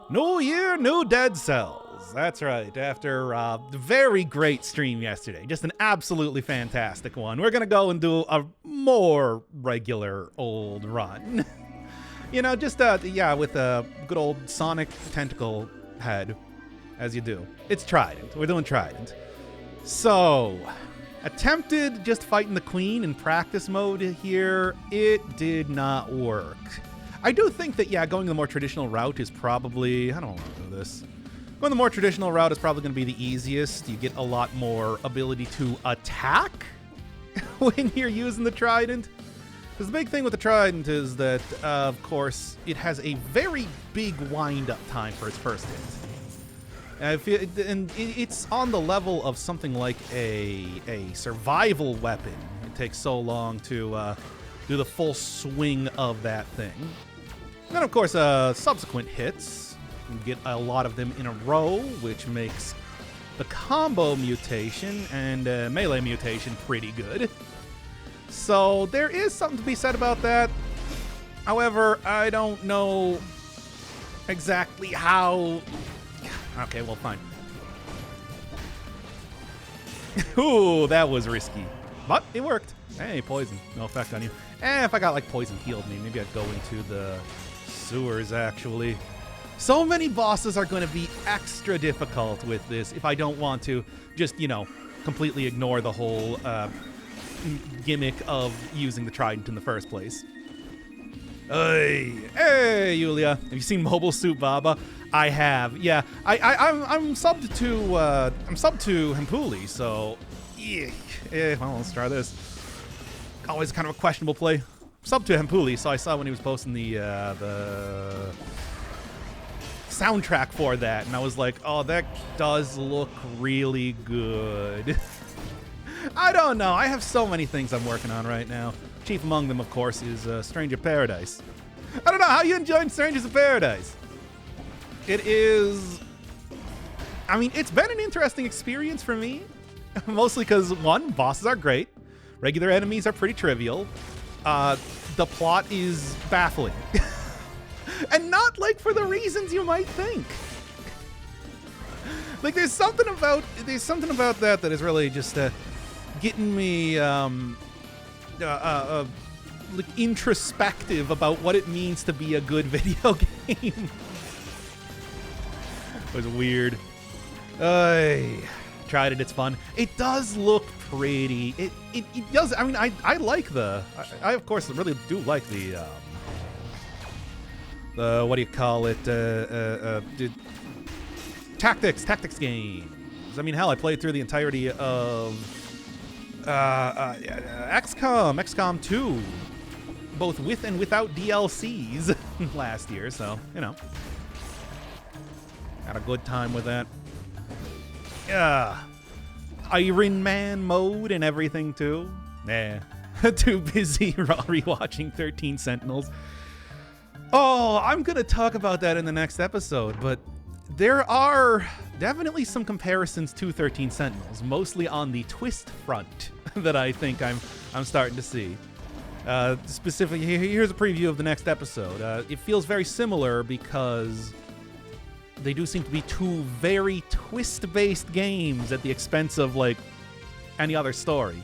New year, new dead cells. That's right. After a very great stream yesterday, just an absolutely fantastic one, we're gonna go and do a more regular old run. You know, just yeah, with a good old Sonic tentacle head, as you do. It's Trident. We're doing Trident. So, attempted just fighting the Queen in practice mode here. It did not work. I do think that, yeah, going the more traditional route is probably... I don't want to do this. Going the more traditional route is probably going to be the easiest. You get a lot more ability to attack when you're using the Trident. Because the big thing with the Trident is that, of course, it has a very big wind-up time for its first hit. And it's on the level of something like a survival weapon. It takes so long to do the full swing of that thing. And then, of course, subsequent hits. You get a lot of them in a row, which makes the combo mutation and melee mutation pretty good. So there is something to be said about that. However, I don't know exactly how... Okay, well, fine. Ooh, that was risky. But it worked. Hey, poison. No effect on you. If I got, like, poison healed me, maybe I'd go into the sewers, actually. So many bosses are going to be extra difficult with this if I don't want to just, you know, completely ignore the whole gimmick of using the Trident in the first place. Hey, Yulia. Have you seen Mobile Suit Baba? I have. Yeah, I'm subbed to Hempuli, so yeah. Well, let's try this. Always kind of a questionable play. Sub to Hempuli, so I saw when he was posting the soundtrack for that, and I was like, oh, that does look really good. I don't know. I have so many things I'm working on right now. Chief among them, of course, is Stranger Paradise. I don't know. How you enjoying Strangers of Paradise? It is... I mean, it's been an interesting experience for me. Mostly because, one, bosses are great. Regular enemies are pretty trivial. The plot is baffling. And not, like, for the reasons you might think. Like, there's something about that is really just getting me like introspective about what it means to be a good video game. It was weird. Tried it, it's fun. It does look pretty. It does. I mean, I like the... I of course really do like the what do you call it? Tactics games. I mean, hell, I played through the entirety of XCOM 2, both with and without DLCs last year, so, you know. Had a good time with that. Iron Man mode and everything, too. Nah. Too busy rewatching 13 Sentinels. Oh, I'm going to talk about that in the next episode, but there are definitely some comparisons to 13 Sentinels, mostly on the twist front that I think I'm starting to see. Specifically, here's a preview of the next episode. It feels very similar because they do seem to be two very twist-based games at the expense of, like, any other story.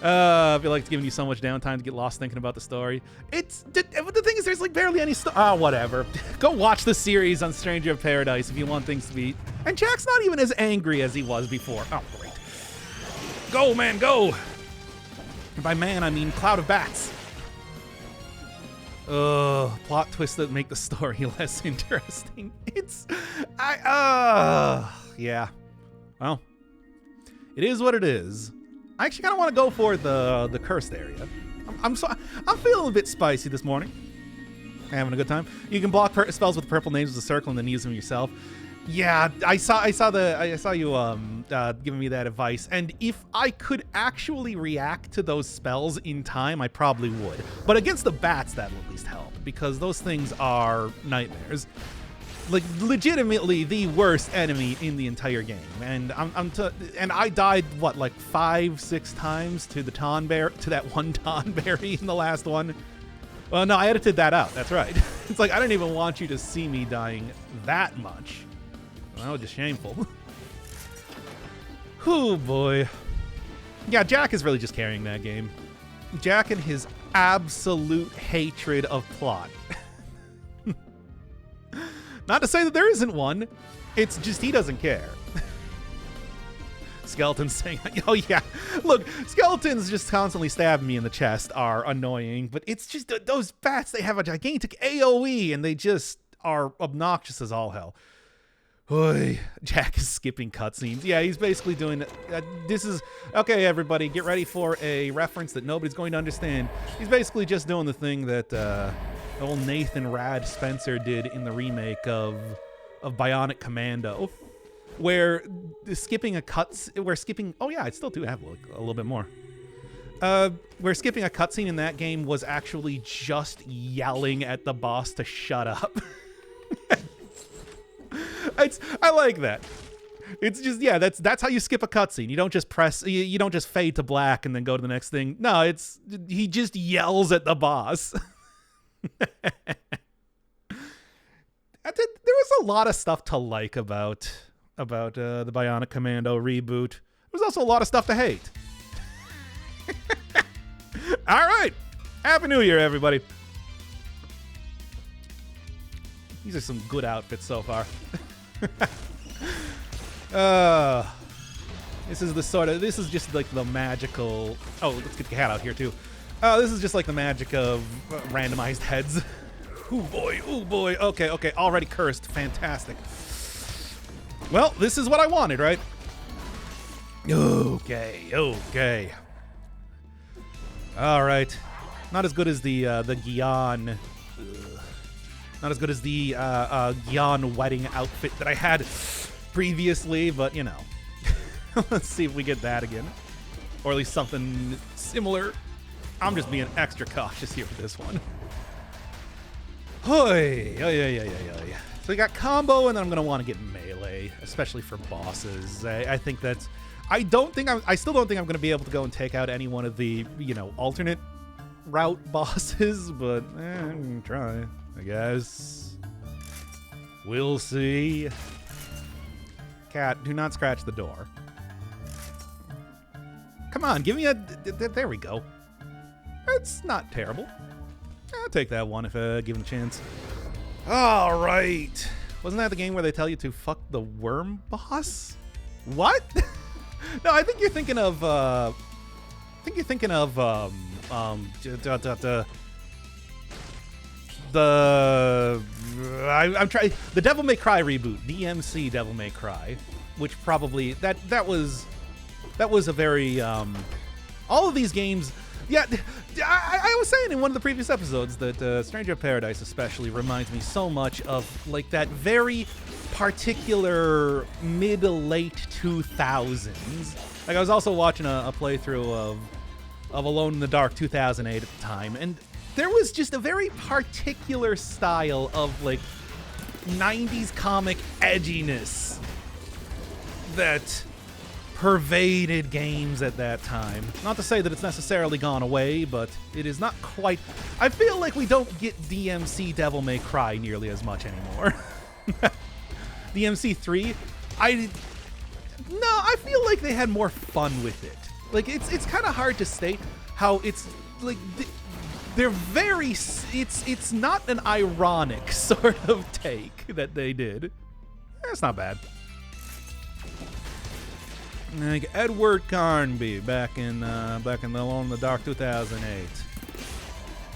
I feel like it's giving you so much downtime to get lost thinking about the story. The thing is, there's like barely any whatever. Go watch the series on Stranger of Paradise if you want things to be... And Jack's not even as angry as he was before. Oh, great. Go, man, go! And by man, I mean cloud of bats. Plot twists that make the story less interesting. Yeah. Well, it is what it is. I actually kind of want to go for the cursed area. I'm feeling a bit spicy this morning. Having a good time. You can block spells with purple names with a circle and then use them yourself. Yeah, I saw you giving me that advice, and if I could actually react to those spells in time, I probably would. But against the bats, that will at least help, because those things are nightmares. Like, legitimately the worst enemy in the entire game, and I died what, like 5-6 times to the that one Tonberry in the last one. Well, no, I edited that out. That's right. It's like, I didn't even want you to see me dying that much. That was just shameful. Oh boy. Yeah, Jack is really just carrying that game. Jack and his absolute hatred of plot. Not to say that there isn't one. It's just he doesn't care. Skeletons saying, oh yeah, look, skeletons just constantly stabbing me in the chest are annoying, but it's just those bats, they have a gigantic AoE and they just are obnoxious as all hell. Oy, Jack is skipping cutscenes. Yeah, he's basically doing, this is, okay everybody, get ready for a reference that nobody's going to understand. He's basically just doing the thing that old Nathan Rad Spencer did in the remake of Bionic Commando. Where skipping a oh yeah, I still do have a little bit more. Where skipping a cutscene in that game was actually just yelling at the boss to shut up. I like that. It's just, yeah, that's how you skip a cutscene. You don't just press, you don't just fade to black and then go to the next thing. No, he just yells at the boss. There was a lot of stuff to like about the Bionic Commando reboot. There's also a lot of stuff to hate. All right. Happy New Year, everybody. These are some good outfits so far. This is just like the magical... Oh, let's get the cat out here, too. This is just like the magic of randomized heads. Oh boy. Okay. Already cursed. Fantastic. Well, this is what I wanted, right? Okay. All right. Not as good as the Gyan. Not as good as the Gyan wedding outfit that I had previously, but you know. Let's see if we get that again. Or at least something similar. I'm just being extra cautious here with this one. Hoy. So we got combo, and then I'm going to want to get melee, especially for bosses. I think that's... I still don't think I'm going to be able to go and take out any one of the, alternate route bosses, but I'm going to try, I guess. We'll see. Cat, do not scratch the door. Come on, give me a... There we go. It's not terrible. I'll take that one if given a chance. All right. Wasn't that the game where they tell you to fuck the worm boss? What? No, I think you're thinking of... I'm trying... The Devil May Cry reboot. DMC Devil May Cry. Which probably... That was a very... all of these games... Yeah, I was saying in one of the previous episodes that Stranger of Paradise especially reminds me so much of like that very particular mid-late 2000s. Like I was also watching a playthrough of Alone in the Dark 2008 at the time, and there was just a very particular style of like 90s comic edginess that pervaded games at that time. Not to say that it's necessarily gone away, but it is not quite... I feel like we don't get DMC Devil May Cry nearly as much anymore. DMC 3, I feel like they had more fun with it. Like, it's kind of hard to state how it's, like, they're very... It's not an ironic sort of take that they did. It's not bad. Like Edward Carnby back in the Alone in the Dark 2008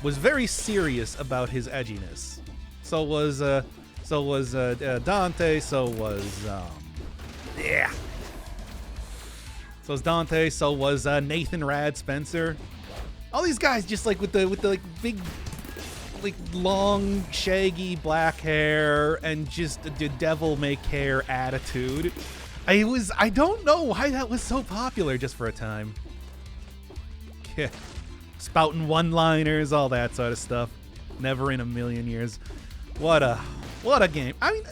was very serious about his edginess. So was Dante. So was Dante. So was Nathan Rad Spencer. All these guys just like with the like big, like long shaggy black hair and just the devil may care attitude. I don't know why that was so popular just for a time. Yeah. Spouting one-liners, all that sort of stuff. Never in a million years. What a game. I mean,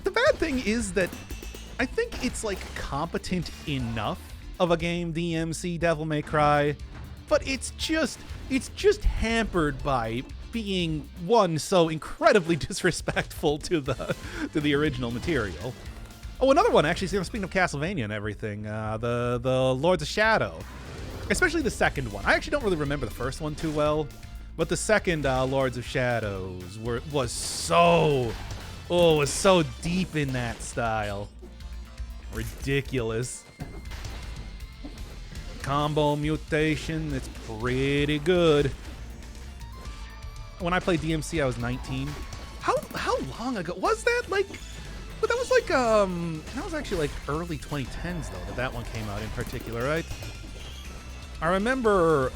the bad thing is that I think it's like competent enough of a game, DMC Devil May Cry, but it's just hampered by being one so incredibly disrespectful to the original material. Oh, another one actually. Speaking of Castlevania and everything, the Lords of Shadow, especially the second one. I actually don't really remember the first one too well, but the second Lords of Shadows was so deep in that style, ridiculous. Combo mutation, it's pretty good. When I played DMC, I was 19. How long ago was that? Like, but that was like that was actually like early 2010s though that one came out in particular, right? I remember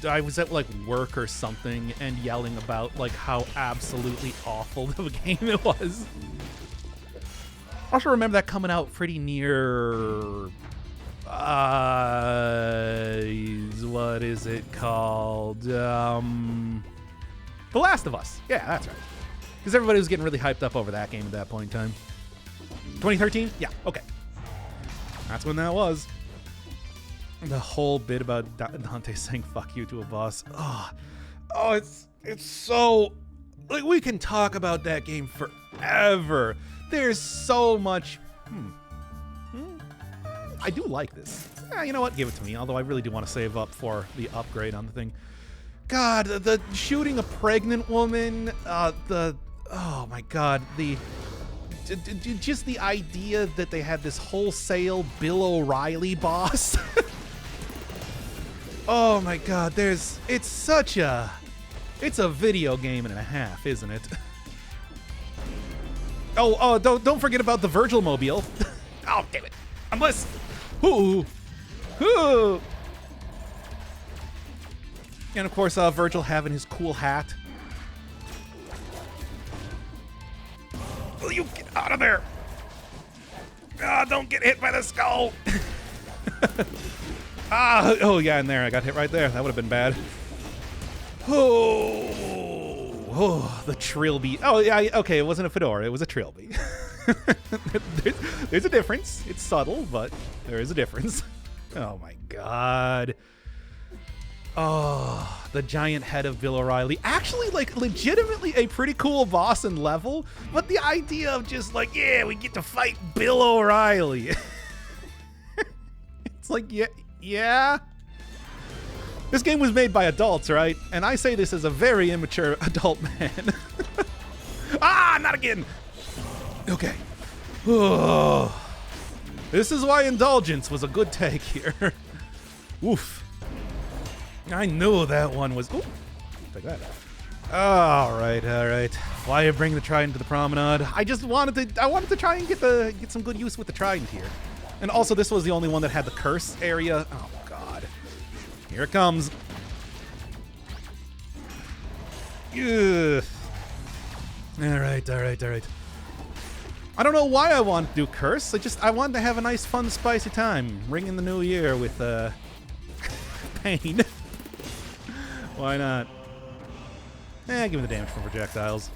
I was at like work or something and yelling about like how absolutely awful of a game it was. I also remember that coming out pretty near what is it called? The Last of Us. Yeah, that's right. Because everybody was getting really hyped up over that game at that point in time. 2013? Yeah, okay. That's when that was. The whole bit about Dante saying fuck you to a boss. Oh, it's so... Like, we can talk about that game forever. There's so much... I do like this. You know what? Give it to me. Although I really do want to save up for the upgrade on the thing. God, the shooting a pregnant woman. Oh my God. Just the idea that they had this wholesale Bill O'Reilly boss. Oh my God. It's a video game and a half, isn't it? Oh, don't forget about the Virgil Mobile. Oh, damn it. Unless... Ooh. And of course, Virgil having his cool hat. Will you get out of there? Don't get hit by the skull. Oh yeah, in there. I got hit right there. That would have been bad. Oh, the trilby. Oh yeah, okay, it wasn't a fedora. It was a trilby. There's a difference. It's subtle, but there is a difference. Oh my God. Oh, the giant head of Bill O'Reilly. Actually, like, legitimately a pretty cool boss and level, but the idea of just like, yeah, we get to fight Bill O'Reilly. It's like, yeah. This game was made by adults, right? And I say this as a very immature adult man. Not again. Okay. Oh. This is why Indulgence was a good take here. Oof. I knew that one was... Ooh. Take that. All right. Why you bring the Trident to the promenade? I wanted to try and get some good use with the Trident here. And also, this was the only one that had the curse area. Oh, God. Here it comes. Ugh. All right. I don't know why I want to do curse. I wanted to have a nice, fun, spicy time. Ring in the new year with pain. Why not? Give me the damage from projectiles.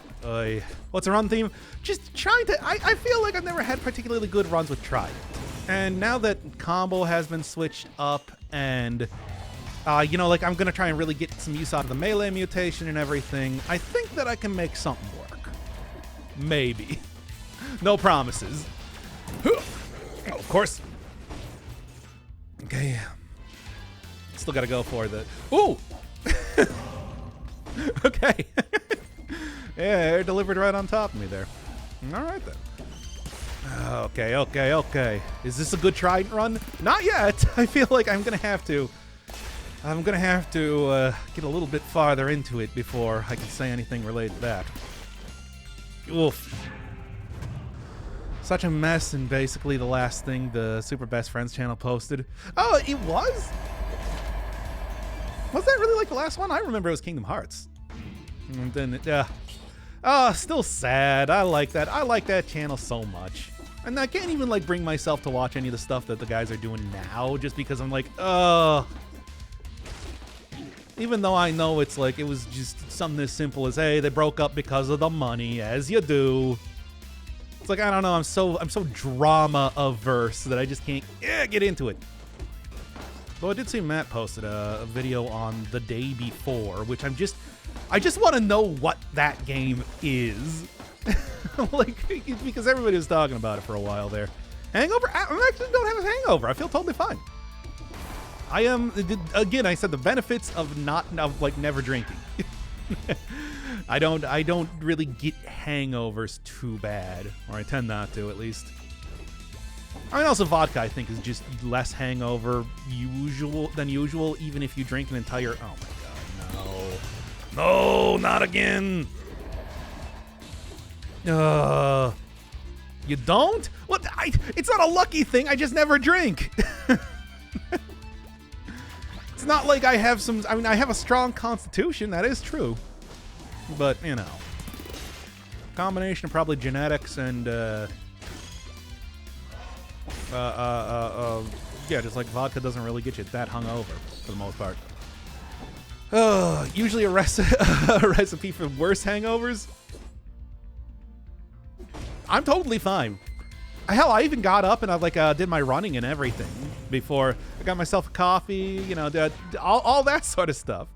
What's a run theme? Just trying to... I feel like I've never had particularly good runs with Trident. And now that combo has been switched up and... I'm going to try and really get some use out of the melee mutation and everything, I think that I can make something work. Maybe. No promises. Oh, of course. Okay. Still got to go for the... Ooh! Okay. Yeah, it delivered right on top of me there. All right, then. Okay. Is this a good Trident run? Not yet. I feel like I'm going to have to get a little bit farther into it before I can say anything related to that. Oof. Such a mess, and basically the last thing the Super Best Friends channel posted. Oh, it was? Was that really like the last one? I remember it was Kingdom Hearts. And then, still sad. I like that. I like that channel so much. And I can't even, like, bring myself to watch any of the stuff that the guys are doing now, just because I'm like, even though I know it's like, it was just something as simple as, hey, they broke up because of the money, as you do. It's like, I don't know, I'm so drama averse that I just can't get into it. Though I did see Matt posted a video on the day before, which I just want to know what that game is. Like, because everybody was talking about it for a while there. Hangover? I actually don't have a hangover. I feel totally fine. I am, again, I said the benefits of never drinking. I don't really get hangovers too bad, or I tend not to, at least. I mean, also vodka, I think, is just less hangover than usual, even if you drink an entire... Oh my god, no. No, not again! You don't? What? It's not a lucky thing, I just never drink. It's not like I have some... I mean, I have a strong constitution, that is true. But, you know. Combination of probably genetics and, yeah, just like vodka doesn't really get you that hungover, for the most part. Usually a recipe for worse hangovers. I'm totally fine. Hell, I even got up and I did my running and everything before. I got myself a coffee, you know, all that sort of stuff.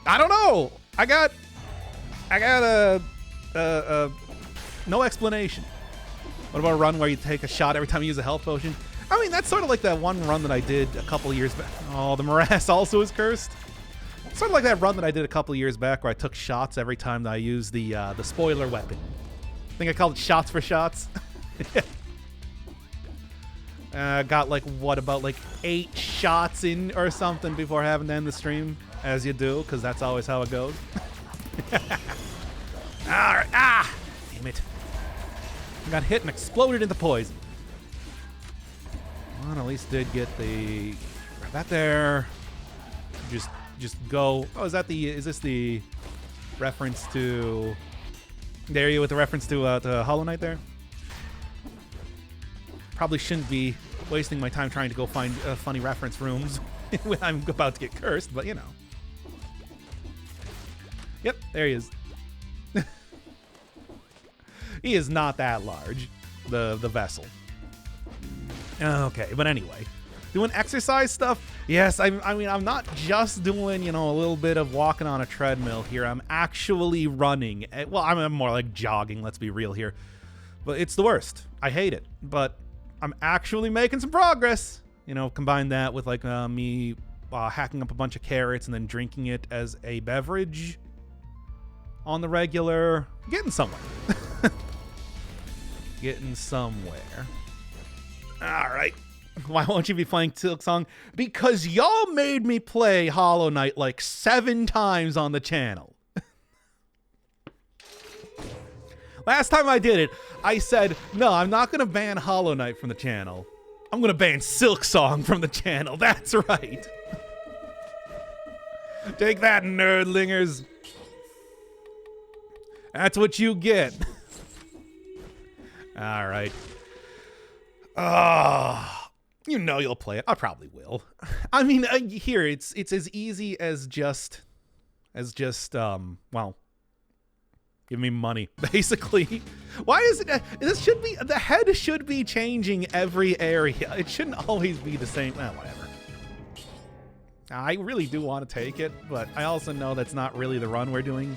I don't know. I got no explanation. What about a run where you take a shot every time you use a health potion? I mean, that's sort of like that one run that I did a couple years back. Oh, the morass also is cursed. Sort of like that run that I did a couple years back where I took shots every time that I used the spoiler weapon. I think I called it shots for shots. Got about 8 shots in or something before having to end the stream, as you do, because that's always how it goes. Alright, damn it. I got hit and exploded into poison. Well, at least did get the... Grab that there. Just go... Oh, is this the reference to... There you with the reference to Hollow Knight there? Probably shouldn't be wasting my time trying to go find funny reference rooms when I'm about to get cursed, but you know. Yep, there he is. He is not that large, the vessel. Okay, but anyway. Doing exercise stuff? Yes, I mean, I'm not just doing, you know, a little bit of walking on a treadmill here. I'm actually running. Well, I'm more like jogging, let's be real here. But it's the worst. I hate it. But I'm actually making some progress. You know, combine that with like me hacking up a bunch of carrots and then drinking it as a beverage on the regular. Getting somewhere. Getting somewhere. All right. Why won't you be playing Silksong? Because y'all made me play Hollow Knight like 7 times on the channel. Last time I did it, I said, no, I'm not going to ban Hollow Knight from the channel. I'm going to ban Silksong from the channel. That's right. Take that, nerdlingers. That's what you get. All right. You know you'll play it. I probably will. I mean, here it's as easy as just well, give me money, basically. Why is it? This should be the head should be changing every area. It shouldn't always be the same. Whatever. I really do want to take it, but I also know that's not really the run we're doing.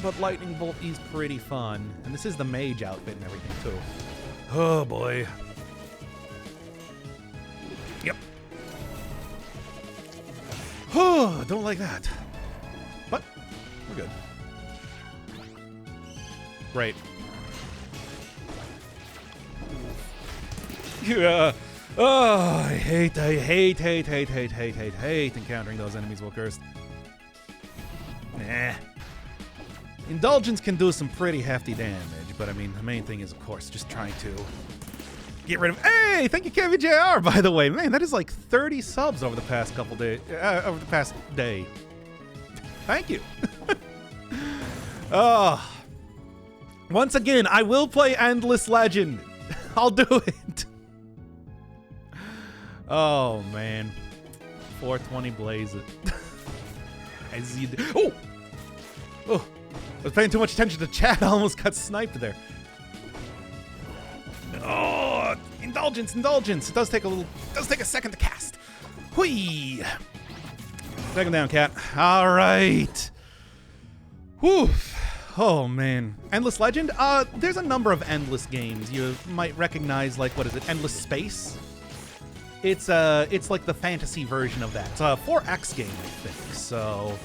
But Lightning Bolt is pretty fun. And this is the mage outfit and everything, too. Oh, boy. Yep. Oh, don't like that. But we're good. Great. Yeah. Oh, I hate encountering those enemies while cursed. Nah. Indulgence can do some pretty hefty damage, but I mean, the main thing is, of course, just trying to get rid of... Hey, thank you, Kevin JR, by the way. Man, that is like 30 subs over the past couple days, over the past day. Thank you. Once again, I will play Endless Legend. I'll do it. Oh, man. 420 blaze it. As you do. Oh! Oh! I was paying too much attention to chat. I almost got sniped there. Oh, Indulgence, indulgence. It does take a second to cast. Whee! Take him down, cat. All right. Whew. Oh, man. Endless Legend? There's a number of Endless games. You might recognize, like, what is it? Endless Space? It's like the fantasy version of that. It's a 4X game, I think. So,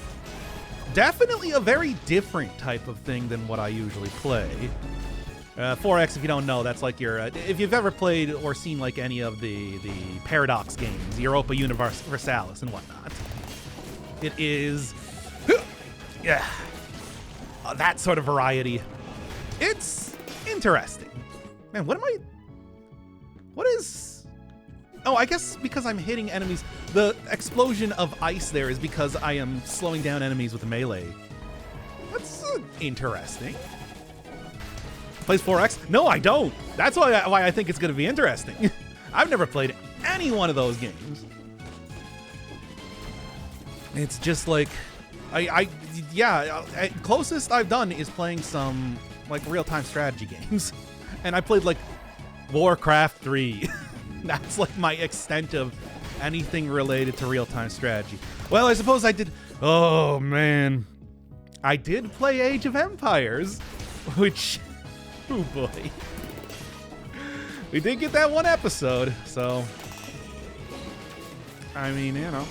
definitely a very different type of thing than what I usually play. 4X, if you don't know, that's like your... if you've ever played or seen, like, any of the Paradox games, Europa Universalis and whatnot, it is... yeah. That sort of variety. It's interesting. Man, what is... Oh, I guess because I'm hitting enemies. The explosion of ice there is because I am slowing down enemies with melee. That's interesting. Plays 4X? No, I don't. That's why I think it's going to be interesting. I've never played any one of those games. It's just like... closest I've done is playing some, like, real-time strategy games. And I played, like, Warcraft 3. That's, like, my extent of anything related to real-time strategy. Well, I suppose I did... Oh, man. I did play Age of Empires, which... Oh, boy. We did get that one episode, so... I mean, you know...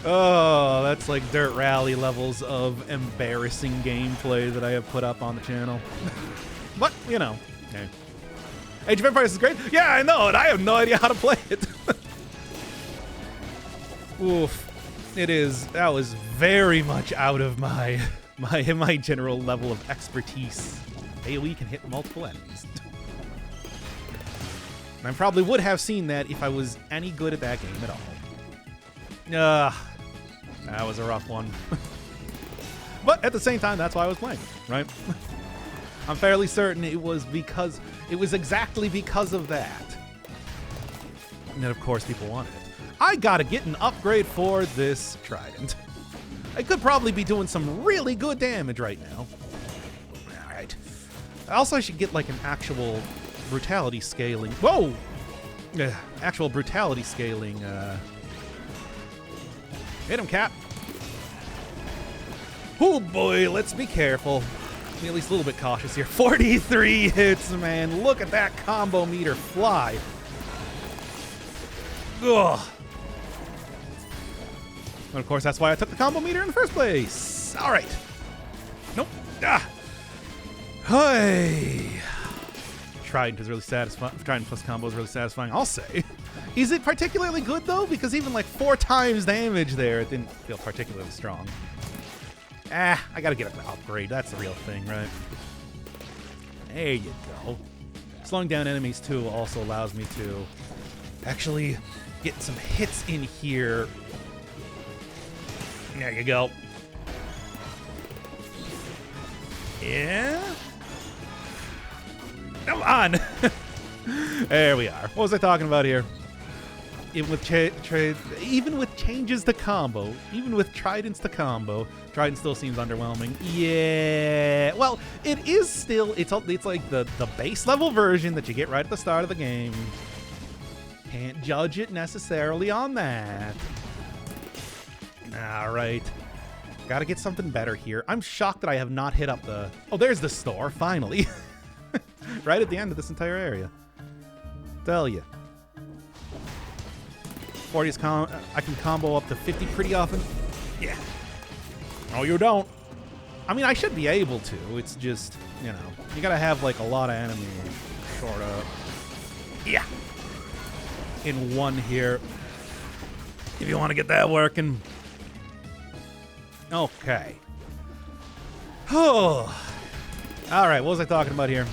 Oh, that's like dirt rally levels of embarrassing gameplay that I have put up on the channel. But, you know. Okay. Age of Empires is great. Yeah, I know, and I have no idea how to play it. Oof. It is. That was very much out of my general level of expertise. AoE can hit multiple enemies. And I probably would have seen that if I was any good at that game at all. That was a rough one. But at the same time, that's why I was playing, right? I'm fairly certain it was exactly because of that. And then, of course, people wanted it. I gotta get an upgrade for this Trident. I could probably be doing some really good damage right now. All right. Also, I should get, like, an actual brutality scaling. Whoa! Actual brutality scaling, Hit him, Cap. Oh boy, let's be careful. Be at least a little bit cautious here. 43 hits, man. Look at that combo meter fly. Ugh. And of course, that's why I took the combo meter in the first place. All right. Nope. Ah. Hey. Trident is really satisfying. Trident plus combo is really satisfying, I'll say. Is it particularly good, though? Because even, like, 4 times damage there, it didn't feel particularly strong. I gotta get an upgrade. That's the real thing, right? There you go. Slowing down enemies, too, also allows me to actually get some hits in here. There you go. Yeah? Come on! There we are. What was I talking about here? Even with changes to combo, even with Tridents to combo, Trident still seems underwhelming. Yeah, well, it is still, it's like the base level version that you get right at the start of the game. Can't judge it necessarily on that. All right. Gotta get something better here. I'm shocked that I have not hit up the... Oh, there's the store, finally. Right at the end of this entire area. Tell you. 40 is I can combo up to 50 pretty often. Yeah. No, you don't. I mean, I should be able to. It's just, you know, you gotta have, like, a lot of enemies sort of. Yeah. In one here. If you want to get that working. Okay. Oh. All right, what was I talking about here?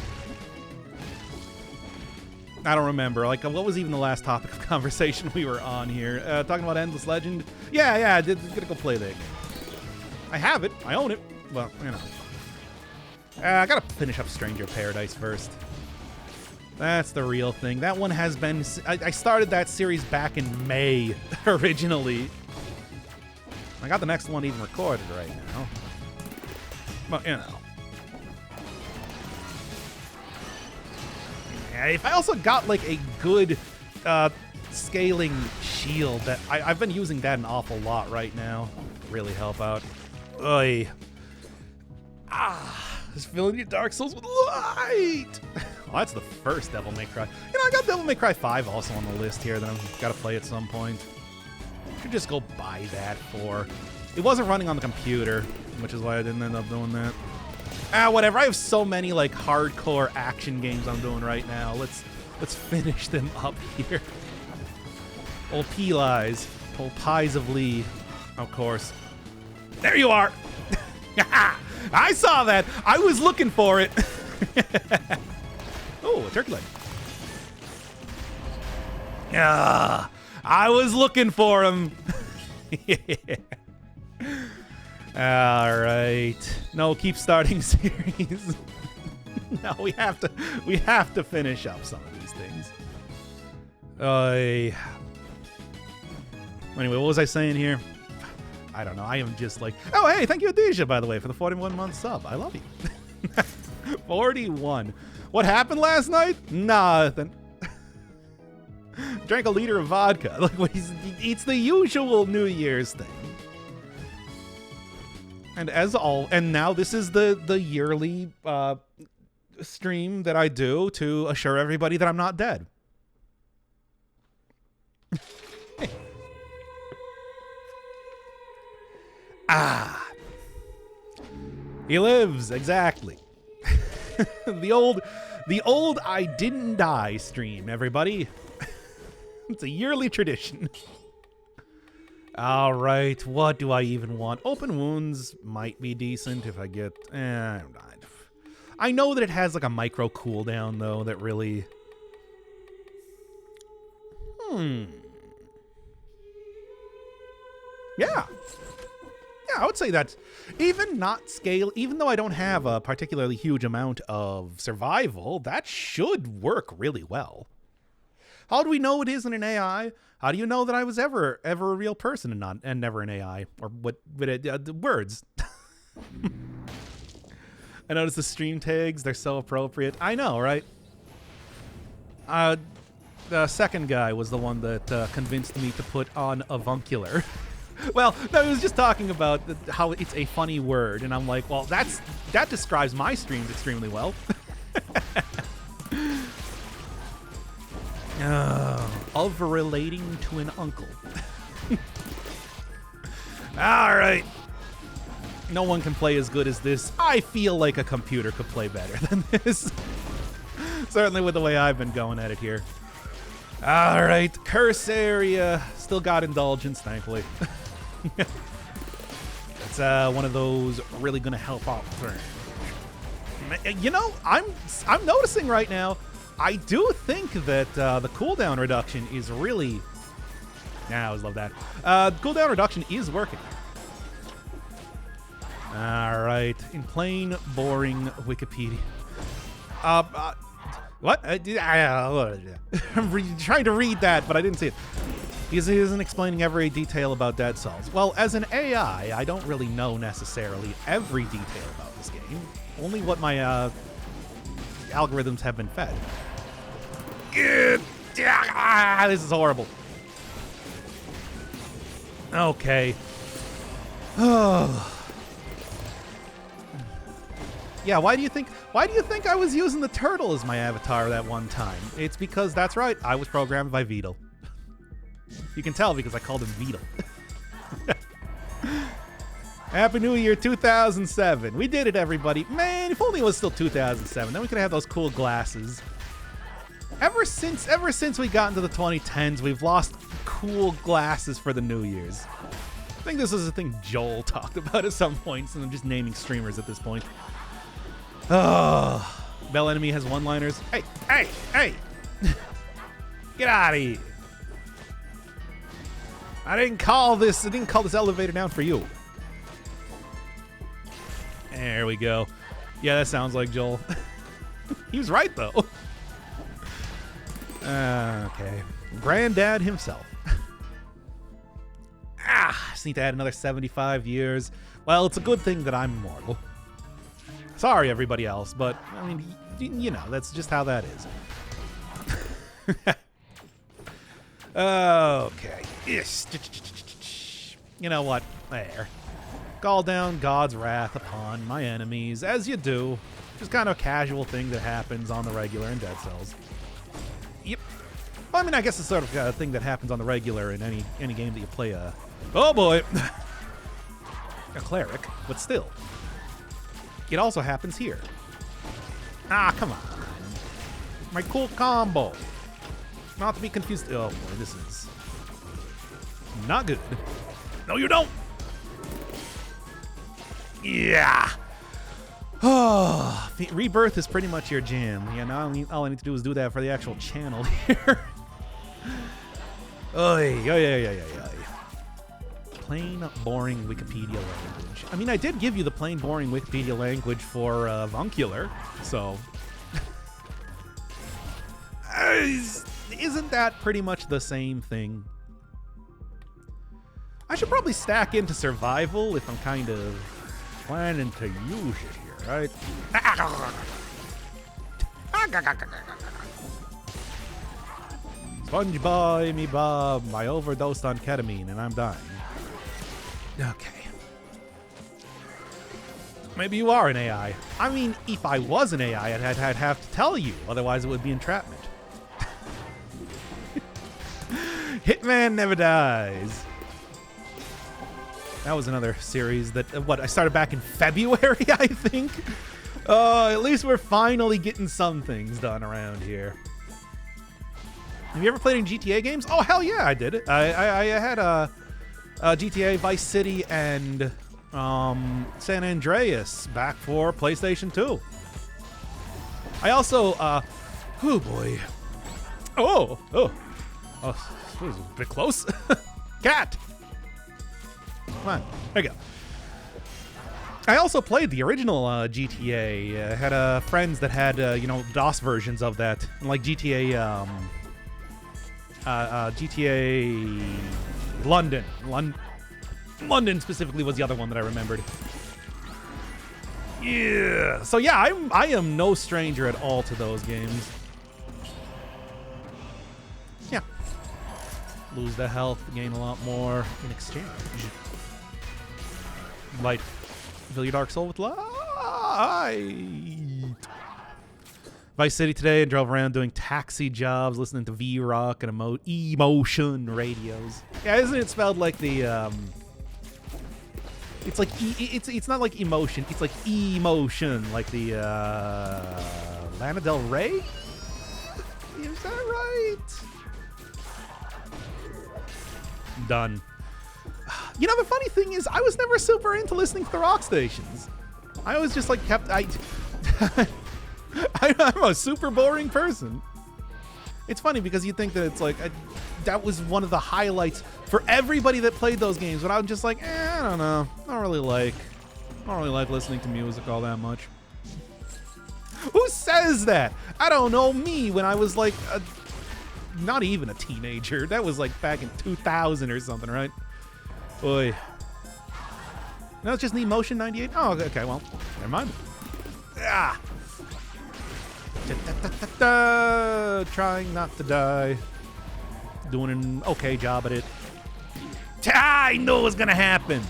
I don't remember. Like, what was even the last topic of conversation we were on here? Talking about Endless Legend? Yeah, I'm gonna go play that game. I have it. I own it. Well, you know. I gotta finish up Stranger Paradise first. That's the real thing. That one has been... I started that series back in May, originally. I got the next one even recorded right now. But, you know. Yeah, if I also got like a good scaling shield, that I've been using that an awful lot right now. Really help out. Oy. Just filling your Dark Souls with light. Well, that's the first Devil May Cry. You know, I got Devil May Cry 5 also on the list here that I've got to play at some point. Could just go buy that for. It wasn't running on the computer, which is why I didn't end up doing that. Whatever. I have so many like hardcore action games I'm doing right now. Let's finish them up here. Old P-Lies. Old Pies of Lee. Of course. There you are. I saw that. I was looking for it. Oh, a turkey leg. Yeah, I was looking for him. All right. No, keep starting series. No, we have to finish up some of these things. Anyway, what was I saying here? I don't know. I am just like, oh, hey, thank you, Adesha, by the way, for the 41-month sub. I love you. 41. What happened last night? Nothing. Drank a liter of vodka. Like, it's the usual New Year's thing. And now this is the yearly stream that I do to assure everybody that I'm not dead. He lives, exactly. the old I didn't die stream, everybody. It's a yearly tradition. All right, what do I even want? Open wounds might be decent if I get. I know that it has like a micro cooldown though that really. Yeah. Yeah, I would say that even not scale, even though I don't have a particularly huge amount of survival, that should work really well. How do we know it isn't an AI? How do you know that I was ever a real person and never an AI? Or what? Words. I noticed the stream tags; they're so appropriate. I know, right? The second guy was the one that convinced me to put on avuncular. Well, no, he was just talking about how it's a funny word, and I'm like, well, that describes my streams extremely well. Of relating to an uncle. All right. No one can play as good as this. I feel like a computer could play better than this. Certainly with the way I've been going at it here. All right, curse area. Still got indulgence, thankfully. It's one of those really gonna help out. You know, I'm noticing right now. I do think that the cooldown reduction is really. Yeah, I always love that. Cooldown reduction is working. All right, in plain boring Wikipedia. What? I'm trying to read that, but I didn't see it. He isn't explaining every detail about Dead Cells. Well, as an AI, I don't really know necessarily every detail about this game. Only what my algorithms have been fed. This is horrible. Okay. Yeah, why do you think I was using the turtle as my avatar that one time? It's because that's right, I was programmed by Beetle. You can tell because I called him Beetle. Happy New Year 2007. We did it, everybody. Man, if only it was still 2007, then we could have those cool glasses. Ever since we got into the 2010s, we've lost cool glasses for the New Year's. I think this was a thing Joel talked about at some point, so I'm just naming streamers at this point. Oh, Bell Enemy has one-liners. Hey! Get out of here! I didn't call this elevator down for you. There we go. Yeah, that sounds like Joel. He was right though. Okay, Granddad himself. Just need to add another 75 years. Well, it's a good thing that I'm immortal. Sorry, everybody else, but, I mean, you know, that's just how that is. Okay. You know what? There. Call down God's wrath upon my enemies, as you do. Just kind of a casual thing that happens on the regular in Dead Cells. Yep. Well, I mean, I guess it's sort of a thing that happens on the regular in any game that you play. Oh boy, a cleric, but still, it also happens here. Ah, come on, my cool combo. Not to be confused. Oh boy, this is not good. No, you don't. Yeah. Oh, Rebirth is pretty much your jam. Yeah, now all I need to do is do that for the actual channel here. Oy, oy, oy, oy, oy. Plain, boring Wikipedia language. I mean, I did give you the plain, boring Wikipedia language for Avuncular, so... Isn't that pretty much the same thing? I should probably stack into survival if I'm kind of planning to use it here, right? Sponge boy, me Bob, I overdosed on ketamine and I'm dying. Okay. Maybe you are an AI. I mean, if I was an AI, I'd have to tell you, otherwise it would be entrapment. Hitman Never Dies. That was another series that, I started back in February, I think? At least we're finally getting some things done around here. Have you ever played any GTA games? Oh, hell yeah, I did. I had a GTA Vice City and San Andreas back for PlayStation 2. I also, oh boy. Oh, this was a bit close. Cat! Come on, there you go. I also played the original GTA. Had friends that had, DOS versions of that. Like GTA, GTA London. London specifically was the other one that I remembered. Yeah. So yeah, I am no stranger at all to those games. Yeah. Lose the health, gain a lot more in exchange. Light. Fill your dark soul with light. Vice City today and drove around doing taxi jobs, listening to V-Rock and emotion radios. Yeah, isn't it spelled like the it's like it's not like emotion, it's like emotion, like the Lana Del Rey? Is that right? Done. You know, the funny thing is, I was never super into listening to the rock stations. I always just like I'm a super boring person. It's funny because you think that it's like that was one of the highlights for everybody that played those games, but I'm just like, I don't know. I don't really like listening to music all that much. Who says that? I don't know, me when I was like not even a teenager. That was like back in 2000 or something, right? Oy. No, it's just the Emotion 98. Oh, okay, well, never mind. Ah. Trying not to die. Doing an okay job at it. I knew it was gonna happen.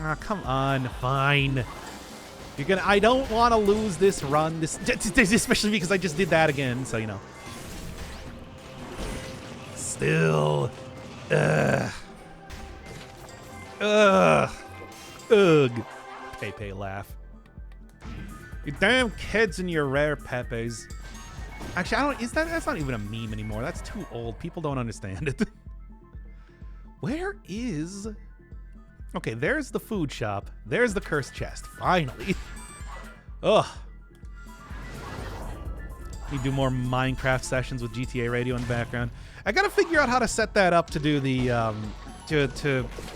Ah, come on, fine. You're gonna. I don't want to lose this run. This, especially because I just did that again. So you know. Still. Ugh. Pepe laugh. You damn kids and your rare Pepes. Actually, I don't. That's not even a meme anymore. That's too old. People don't understand it. Where is? Okay, there's the food shop. There's the cursed chest. Finally. Ugh. You do more Minecraft sessions with GTA Radio in the background. I gotta figure out how to set that up to do the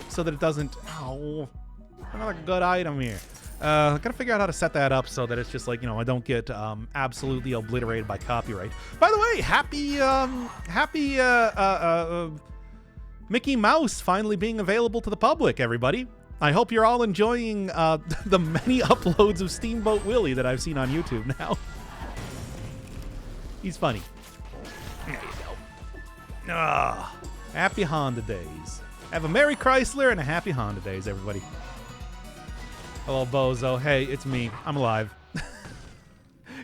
so that it doesn't. Oh, another good item here. I gotta figure out how to set that up so that it's just like, I don't get absolutely obliterated by copyright. By the way, happy Mickey Mouse finally being available to the public, everybody. I hope you're all enjoying the many uploads of Steamboat Willie that I've seen on YouTube now. He's funny. There you go. Ah, happy Honda days. Have a Merry Chrysler and a happy Honda days, everybody. Hello, Bozo. Hey, it's me. I'm alive.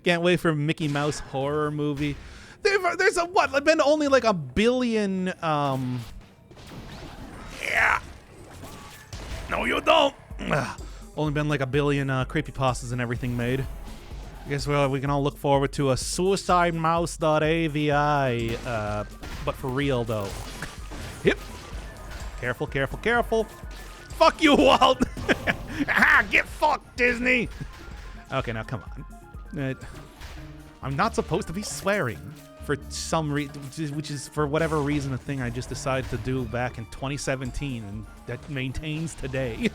Can't wait for a Mickey Mouse horror movie. There's been only like a billion, yeah. No, you don't. Only been like a billion creepypastas and everything made. I guess we can all look forward to a suicidemouse.avi, but for real though. Yep. Careful, careful, careful. Fuck you, Walt. Get fucked, Disney. Okay, now come on. I'm not supposed to be swearing for some reason, which is for whatever reason a thing I just decided to do back in 2017 and that maintains today.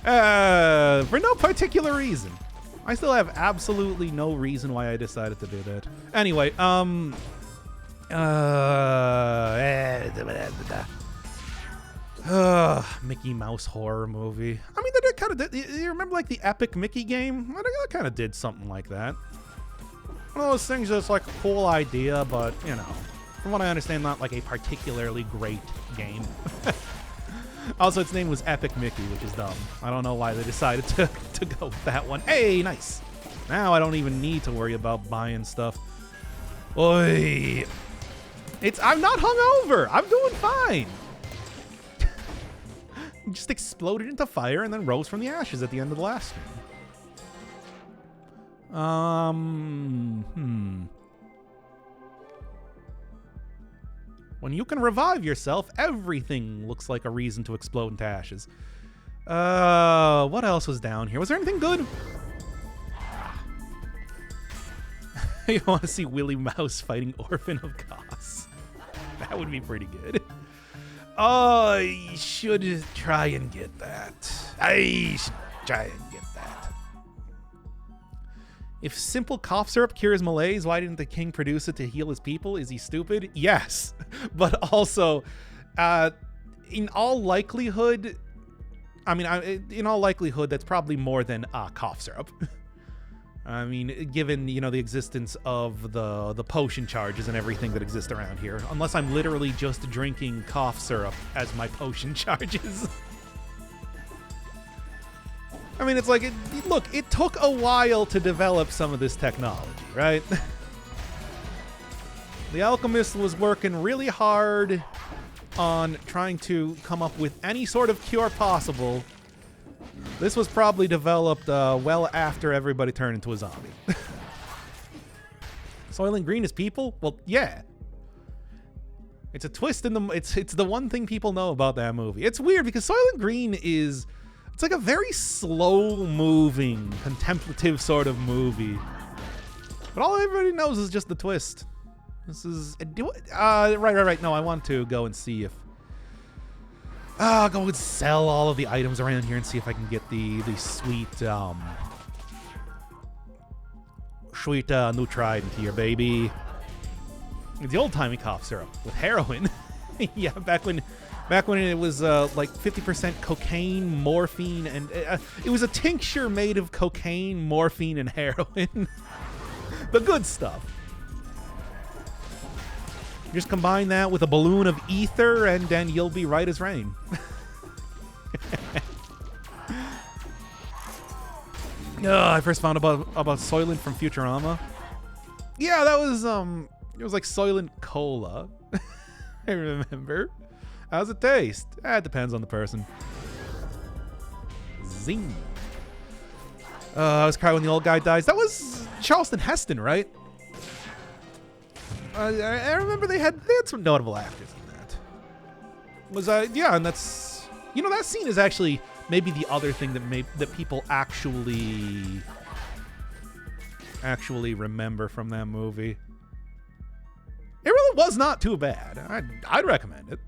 For no particular reason. I still have absolutely no reason why I decided to do that. Anyway, Mickey Mouse horror movie. I mean, that kind of did. You remember like the Epic Mickey game? I think that kind of did something like that. One of those things that's like a cool idea, but you know, from what I understand, not like a particularly great game. Also, its name was Epic Mickey, which is dumb. I don't know why they decided to go with that one. Hey, nice. Now I don't even need to worry about buying stuff. Oi. I'm not hungover. I'm doing fine. Just exploded into fire and then rose from the ashes at the end of the last stream. When you can revive yourself, everything looks like a reason to explode into ashes. What else was down here? Was there anything good? You want to see Willie Mouse fighting Orphan of Goss? That would be pretty good. I should try and get that. I should try and get that. If simple cough syrup cures malaise, why didn't the king produce it to heal his people? Is he stupid? Yes. But also, in all likelihood, in all likelihood, that's probably more than cough syrup. I mean, given, you know, the existence of the potion charges and everything that exist around here. Unless I'm literally just drinking cough syrup as my potion charges. I mean, it's like, look, it took a while to develop some of this technology, right? The alchemist was working really hard on trying to come up with any sort of cure possible. This was probably developed well after everybody turned into a zombie. Soylent Green is people? Well, yeah. It's a twist in the... It's the one thing people know about that movie. It's weird because Soylent Green is... It's like a very slow-moving, contemplative sort of movie. But all everybody knows is just the twist. This is... Right. No, I want to go and see if... I'll go and sell all of the items around here and see if I can get the sweet, new Trident here, baby. It's the old-timey cough syrup with heroin. Yeah, back when it was like 50% cocaine, morphine, and it was a tincture made of cocaine, morphine, and heroin. The good stuff. Just combine that with a balloon of ether, and then you'll be right as rain. I first found about Soylent from Futurama. Yeah, that was it was like Soylent Cola. I remember. How's it taste? It depends on the person. Zing. I was crying when the old guy dies. That was Charleston Heston, right? I remember they had some notable actors in that. Yeah, and that's, you know, that scene is actually maybe the other thing that people actually remember from that movie. It really was not too bad. I'd recommend it.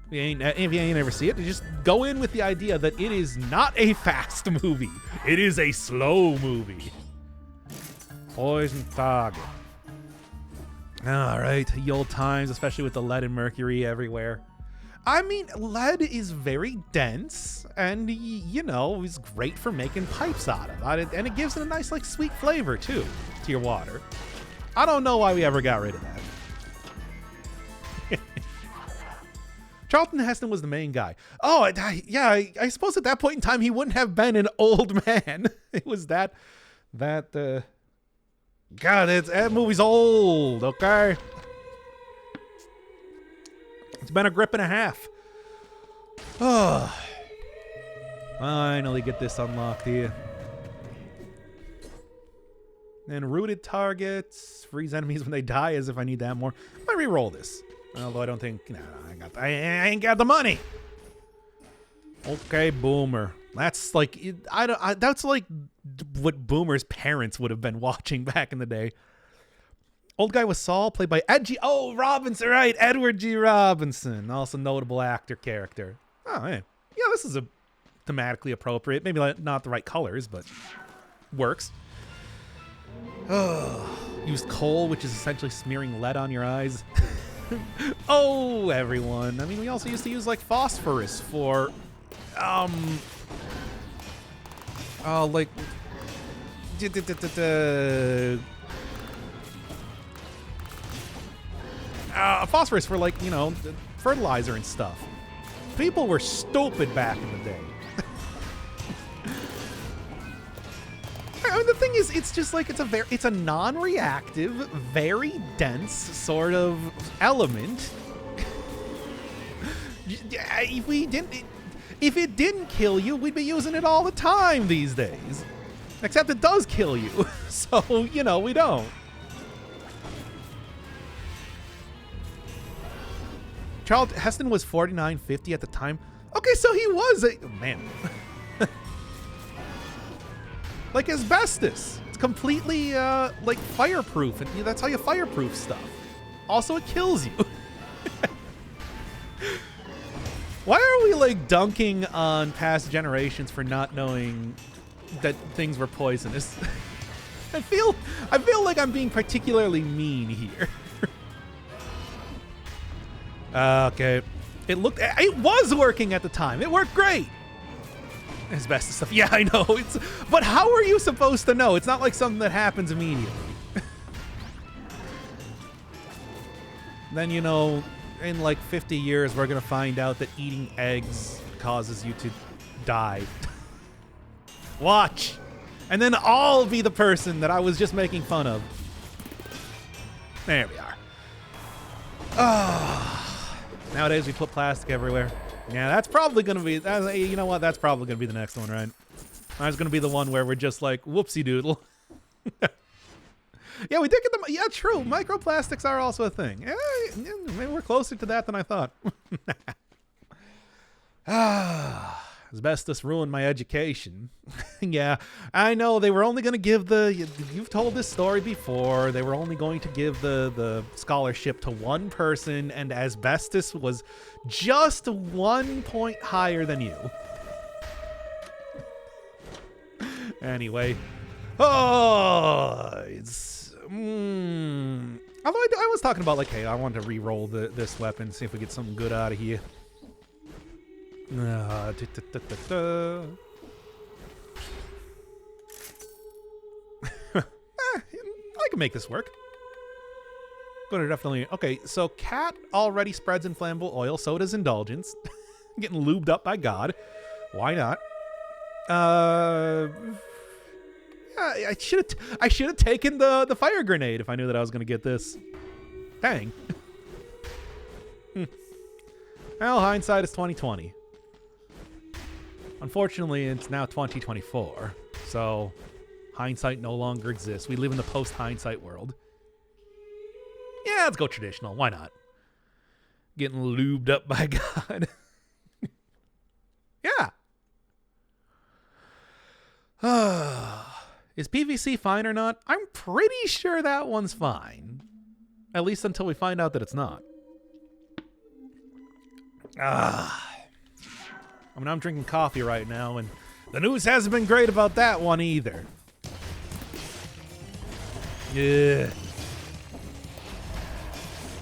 If you ain't ever see it, just go in with the idea that it is not a fast movie. It is a slow movie. Poison target. All right, the old times, especially with the lead and mercury everywhere. I mean, lead is very dense, and you know, is great for making pipes out of. And it gives it a nice, like, sweet flavor too to your water. I don't know why we ever got rid of that. Charlton Heston was the main guy. Oh, yeah. I suppose at that point in time he wouldn't have been an old man. It was that. God, that movie's old. Okay. It's been a grip and a half. Oh, finally get this unlocked here. And rooted targets freeze enemies when they die, as if I need that more. I might re-roll this, although I don't think. Nah, I ain't got the money. Okay, Boomer. That's like that's like what Boomer's parents would have been watching back in the day. Old guy was Saul, played by Edgy. Oh, Robinson, right. Edward G. Robinson, also notable actor character. Oh, man. Yeah, this is a thematically appropriate. Maybe not the right colors, but works. Oh, used coal, which is essentially smearing lead on your eyes. Oh, everyone. I mean, we also used to use, like, phosphorus for, like, phosphorus for, like, you know, fertilizer and stuff. People were stupid back in the day. I mean, the thing is, it's just like it's a non-reactive, very dense sort of element. If it didn't kill you, we'd be using it all the time these days. Except it does kill you, so you know we don't. Charles Heston was 49.50 at the time. Okay, so he was man. Like asbestos. It's completely like fireproof, and that's how you fireproof stuff. Also, it kills you. Why are we like dunking on past generations for not knowing that things were poisonous? I feel like I'm being particularly mean here. Okay. It was working at the time. It worked great. Asbestos stuff. Yeah, I know. But how are you supposed to know? It's not like something that happens immediately. Then, you know, in like 50 years, we're going to find out that eating eggs causes you to die. Watch. And then I'll be the person that I was just making fun of. There we are. Nowadays, we put plastic everywhere. Yeah, that's probably going to be... you know what? That's probably going to be the next one, right? That's going to be the one where we're just like, whoopsie doodle. Yeah, we did get them. Yeah, true. Microplastics are also a thing. Yeah, maybe we're closer to that than I thought. Asbestos ruined my education. Yeah, I know. They were only going to give you've told this story before. They were only going to give the scholarship to one person, and asbestos was just 1 point higher than you. Anyway. Oh, it's... Although I was talking about, like, hey, I wanted to re-roll this weapon, see if we get something good out of here. I can make this work. Gonna definitely... Okay, so Cat already spreads inflammable oil, so does Indulgence. Getting lubed up by God. Why not? I should have taken the fire grenade if I knew that I was going to get this. Dang. Well, hindsight is 2020. Unfortunately, it's now 2024. So, hindsight no longer exists. We live in the post-hindsight world. Yeah, let's go traditional. Why not? Getting lubed up by God. Yeah. Is PVC fine or not? I'm pretty sure that one's fine. At least until we find out that it's not. I mean, I'm drinking coffee right now, and the news hasn't been great about that one either. Yeah.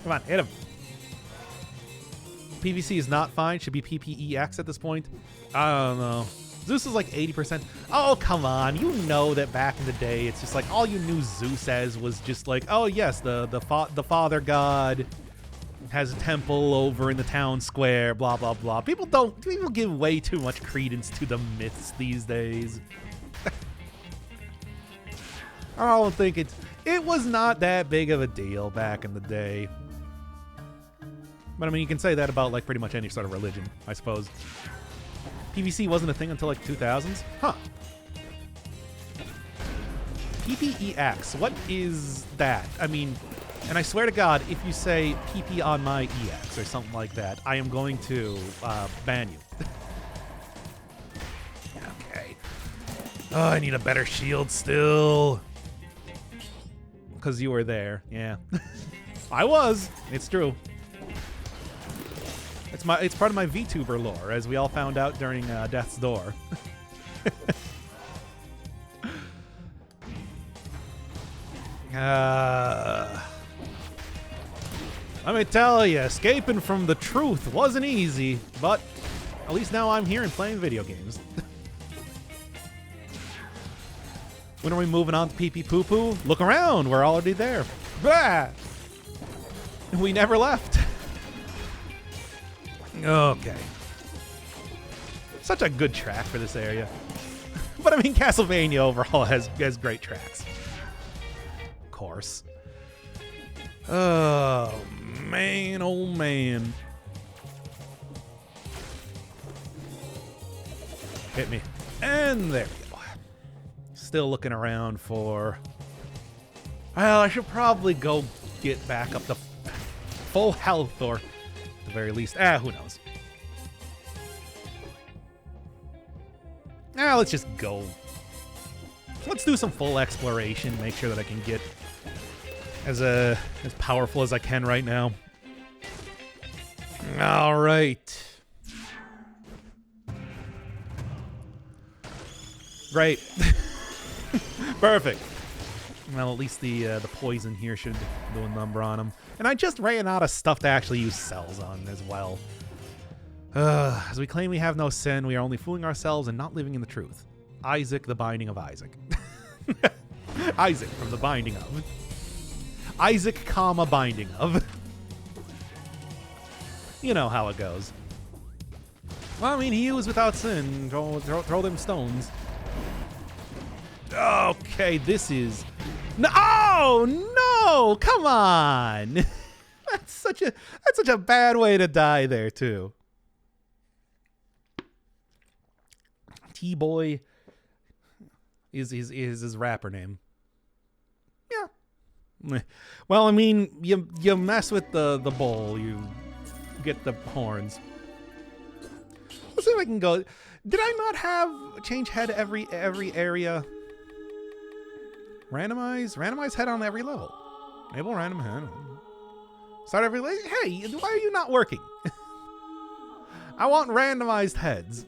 Come on, hit him. PVC is not fine. Should be PPEX at this point. I don't know. Zeus is like 80%. Oh, come on. You know that back in the day, it's just like all you knew Zeus as was just like, oh, yes, the father god has a temple over in the town square, blah, blah, blah. People give way too much credence to the myths these days. I don't think it was not that big of a deal back in the day. But I mean, you can say that about like pretty much any sort of religion, I suppose. PVC wasn't a thing until like 2000s? Huh. PPEX, what is that? I mean, and I swear to God, if you say PP on my EX or something like that, I am going to ban you. Okay. Oh, I need a better shield still. Because you were there, yeah. I was. It's true. It's part of my VTuber lore, as we all found out during Death's Door. Let me tell you, escaping from the truth wasn't easy, but at least now I'm here and playing video games. When are we moving on to pee pee poo poo? Look around, we're already there. Bah! We never left. Okay. Such a good track for this area. But I mean, Castlevania overall has great tracks. Of course. Oh, man, oh, man. Hit me. And there we go. Still looking around for... Well, I should probably go get back up to full health, or at the very least, who knows. Let's just go. Let's do some full exploration, make sure that I can get as powerful as I can right now. All right. Great. Perfect. Well, at least the poison here should do a number on him. And I just ran out of stuff to actually use cells on as well. As we claim we have no sin, we are only fooling ourselves and not living in the truth. Isaac, the binding of Isaac. Isaac from the binding of. Isaac, comma, binding of. You know how it goes. Well, I mean, he was without sin. Throw them stones. Okay, this is... No! Oh, no! Come on! That's such a bad way to die there, too. T-Boy is his rapper name. Yeah. Well, I mean, you mess with the bowl, you get the horns. Let's see if I can go. Did I not have change head every area? Randomize head on every level. Enable random head. Start every level. Hey, why are you not working? I want randomized heads.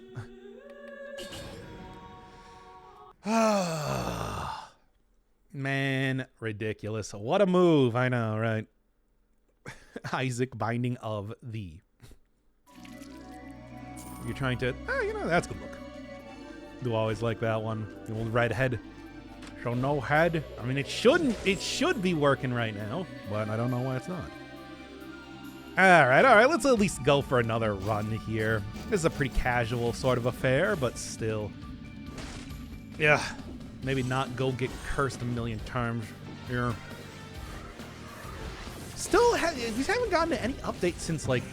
Man, ridiculous. What a move. I know, right? Isaac, binding of thee. You're trying to... you know, that's a good look. Do always like that one. The old red head. Show no head. I mean, it should be working right now, but I don't know why it's not. All right. Let's at least go for another run here. This is a pretty casual sort of affair, but still... Yeah, maybe not go get cursed a million times here. Still, we haven't gotten any updates since, like,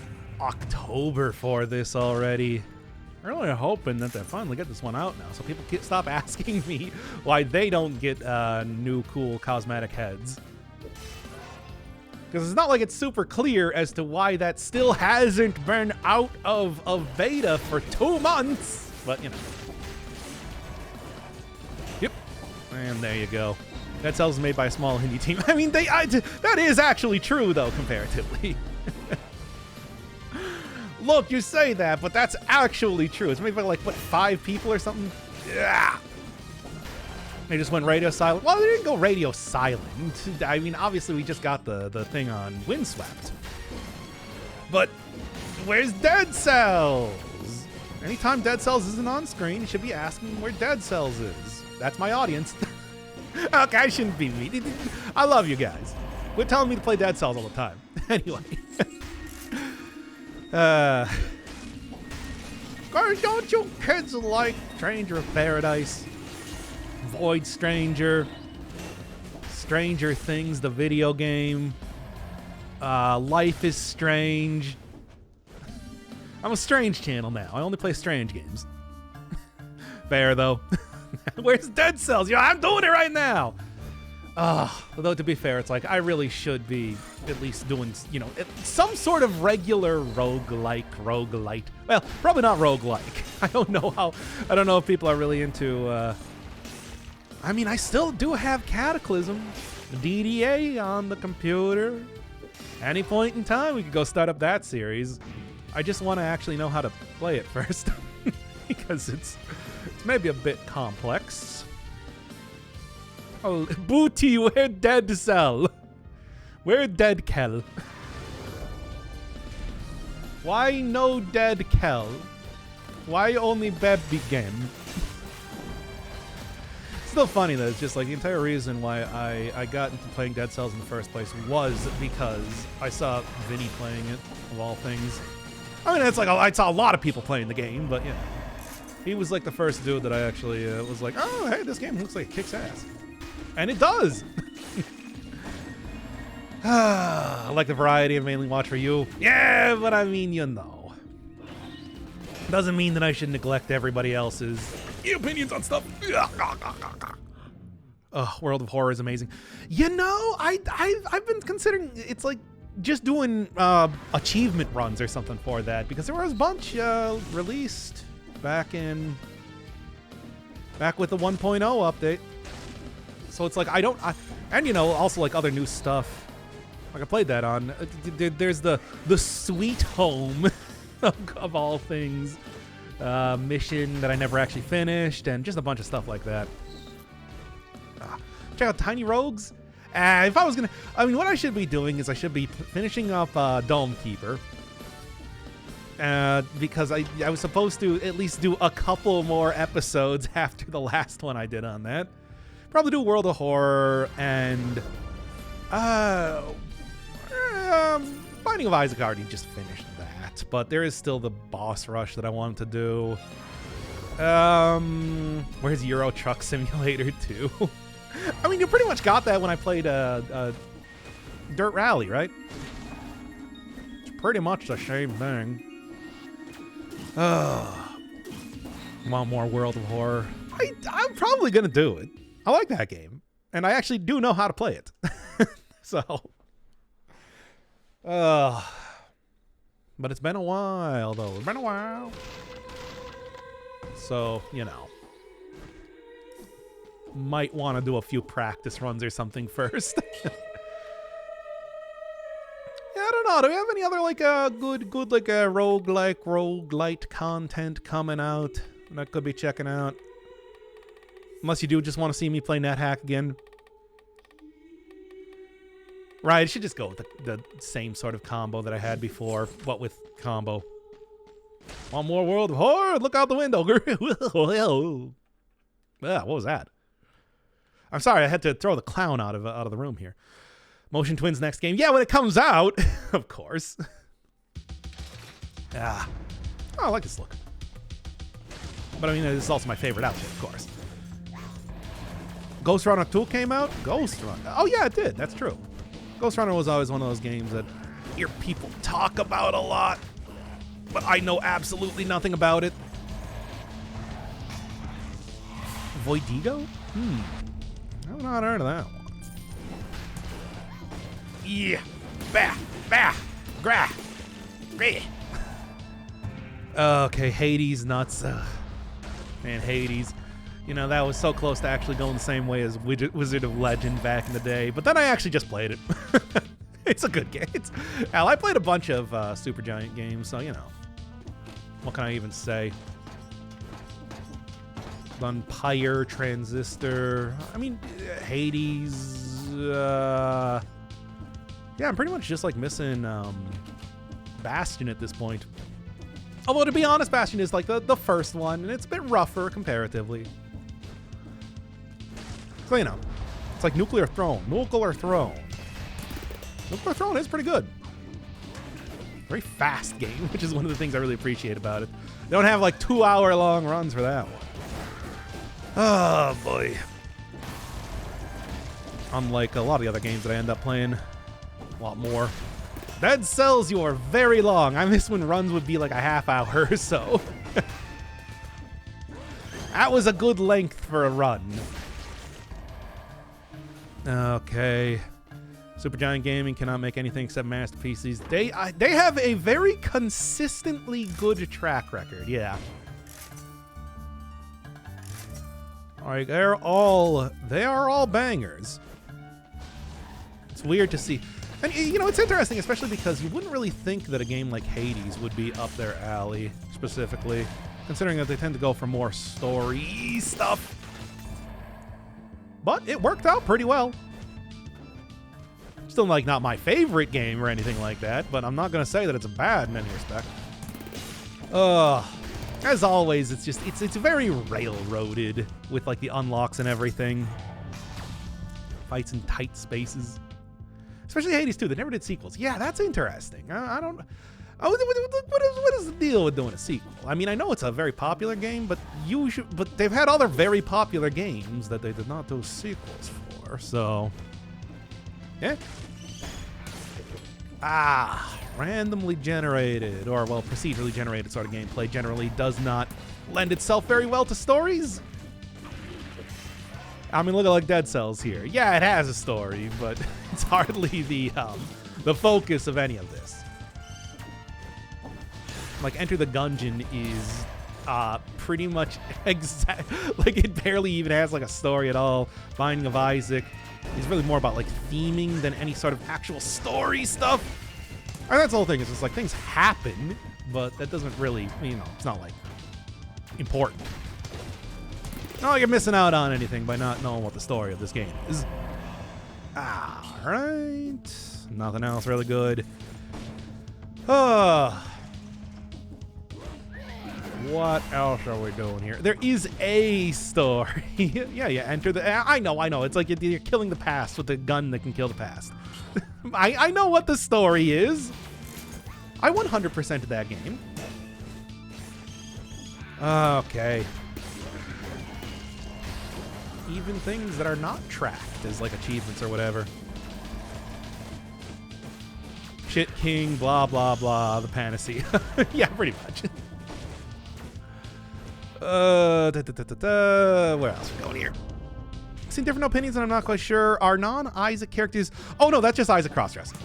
October for this already. I'm really hoping that they finally get this one out now, so people can stop asking me why they don't get new cool cosmetic heads. Because it's not like it's super clear as to why that still hasn't been out of beta for 2 months. But, you know. Yep. And there you go. That cell's made by a small indie team. I mean, that is actually true, though, comparatively. Look, you say that, but that's actually true. It's made by, like, what, 5 people or something? Yeah. They just went radio silent. Well, they didn't go radio silent. I mean, obviously, we just got the thing on Windswept. But Where's Dead Cells? Anytime Dead Cells isn't on screen, you should be asking where Dead Cells is. That's my audience. Okay, I shouldn't be mean. I love you guys. Quit telling me to play Dead Cells all the time. Anyway. Don't you kids like Stranger of Paradise? Void Stranger. Stranger Things, the video game. Life is Strange. I'm a Strange channel now. I only play Strange games. Fair, though. Where's Dead Cells? Yo, I'm doing it right now. Although, to be fair, it's like I really should be at least doing, you know, some sort of regular roguelite. Well, probably not roguelike. I don't know if people are really into, I mean, I still do have Cataclysm, DDA on the computer. Any point in time, we could go start up that series. I just want to actually know how to play it first. Because it's maybe a bit complex. Oh, Booty, where Dead Cell? Where Dead Kel? Why no Dead Kel? Why only Beb begin? Still funny though, it's just like the entire reason why I got into playing Dead Cells in the first place was because I saw Vinny playing it, of all things. I mean, it's like I saw a lot of people playing the game, but yeah. He was like the first dude that I actually was like, oh, hey, this game looks like it kicks ass. And it does. I like the variety of mainly watch for you. Yeah, but I mean, you know. Doesn't mean that I should neglect everybody else's opinions on stuff. World of Horror is amazing. You know, I've been considering it's like just doing achievement runs or something for that, because there was a bunch released back with the 1.0 update. So it's like and you know, also like other new stuff. Like I played that on. There's the Sweet Home of all things mission that I never actually finished, and just a bunch of stuff like that. Check out Tiny Rogues. If I was gonna, I mean, what I should be doing is I should be finishing up Dome Keeper. Because I was supposed to at least do a couple more episodes after the last one I did on that. Probably do World of Horror and Binding of Isaac. I already just finished that, but there is still the boss rush that I wanted to do. Where's Euro Truck Simulator 2? I mean, you pretty much got that when I played Dirt Rally, right? It's pretty much the same thing. Want more World of Horror? I'm probably gonna do it. I like that game, and I actually do know how to play it. So, but it's been a while, though. It's been a while. So, you know, might want to do a few practice runs or something first. Yeah, I don't know. Do we have any other like good like roguelite content coming out that I could be checking out? Unless you do just want to see me play NetHack again. Right, I should just go with the same sort of combo that I had before. What with combo? One more World of Horror? Look out the window. What was that? I'm sorry, I had to throw the clown out of the room here. Motion Twins next game. Yeah, when it comes out, of course. Oh, I like this look. But I mean, this is also my favorite outfit, of course. Ghost Runner 2 came out? Ghost Runner. Oh, yeah, it did. That's true. Ghost Runner was always one of those games that I hear people talk about a lot, but I know absolutely nothing about it. Voidigo? I've not heard of that one. Yeah. Bah. Gra. Greh. Okay, Hades nuts. Man, Hades. You know, that was so close to actually going the same way as Wizard of Legend back in the day. But then I actually just played it. It's a good game. I played a bunch of Supergiant games, so, you know. What can I even say? Vampire, Transistor. I mean, Hades. Yeah, I'm pretty much just like missing Bastion at this point. Although, to be honest, Bastion is like the first one, and it's a bit rougher comparatively. So, you know, it's like Nuclear Throne. Nuclear Throne. Nuclear Throne is pretty good. Very fast game, which is one of the things I really appreciate about it. They don't have like 2-hour-long runs for that one. Oh, boy. Unlike a lot of the other games that I end up playing. A lot more. Dead Cells, you are very long. I miss when runs would be like a half hour or so. That was a good length for a run. Okay. Supergiant Gaming cannot make anything except masterpieces. They have a very consistently good track record. Yeah. All right, they are all bangers. It's weird to see. And, you know, it's interesting, especially because you wouldn't really think that a game like Hades would be up their alley, specifically, considering that they tend to go for more story stuff. But it worked out pretty well. Still, like, not my favorite game or anything like that, but I'm not going to say that it's bad in any respect. As always, it's very railroaded with, like, the unlocks and everything. Fights in tight spaces. Especially Hades 2. They never did sequels. Yeah, that's interesting. I don't... What is the deal with doing a sequel? I mean, I know it's a very popular game, but they've had other very popular games that they did not do sequels for, so... Yeah. Randomly generated, or, well, procedurally generated sort of gameplay generally does not lend itself very well to stories. I mean, look at like Dead Cells here. Yeah, it has a story, but it's hardly the focus of any of this. Like, Enter the Gungeon is pretty much exact. Like, it barely even has like a story at all. Binding of Isaac is really more about like theming than any sort of actual story stuff. And that's the whole thing. It's just like things happen, but that doesn't really, you know, it's not like important. Not like you're missing out on anything by not knowing what the story of this game is. Alright. Nothing else really good. What else are we doing here? There is a story. Yeah, enter the... I know. It's like you're killing the past with a gun that can kill the past. I know what the story is. I 100%'d that game. Okay. Even things that are not tracked as like achievements or whatever. Shit King, blah, blah, blah, the panacea. Yeah, pretty much. Where else are we going here? Seen different opinions, and I'm not quite sure. Are non-Isaac characters... Oh, no, that's just Isaac cross-dressing.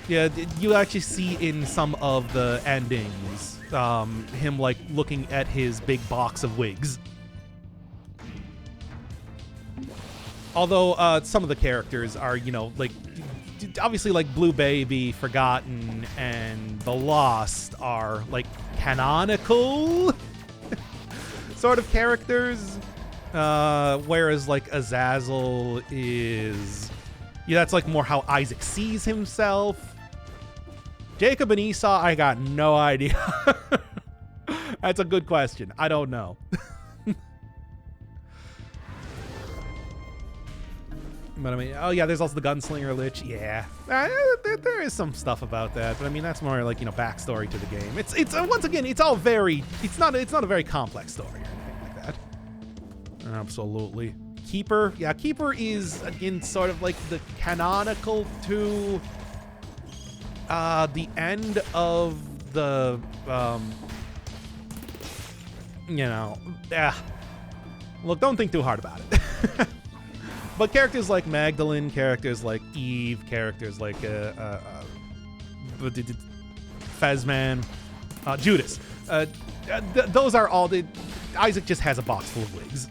Yeah, you actually see in some of the endings him, like, looking at his big box of wigs. Although some of the characters are, you know, like... Obviously, like, Blue Baby, Forgotten, and The Lost are, like, canonical sort of characters. Whereas, like, Azazel is... Yeah, that's, like, more how Isaac sees himself. Jacob and Esau, I got no idea. That's a good question. I don't know. But I mean, oh yeah, there's also the Gunslinger Lich. Yeah, there is some stuff about that, but I mean that's more like, you know, backstory to the game. It's once again, it's all very. It's not a very complex story or anything like that. Absolutely. Keeper, yeah, Keeper is again sort of like the canonical to the end of the you know, look, don't think too hard about it. But characters like Magdalene, characters like Eve, characters like Fezman, Judas, those are all the... Isaac just has a box full of wigs.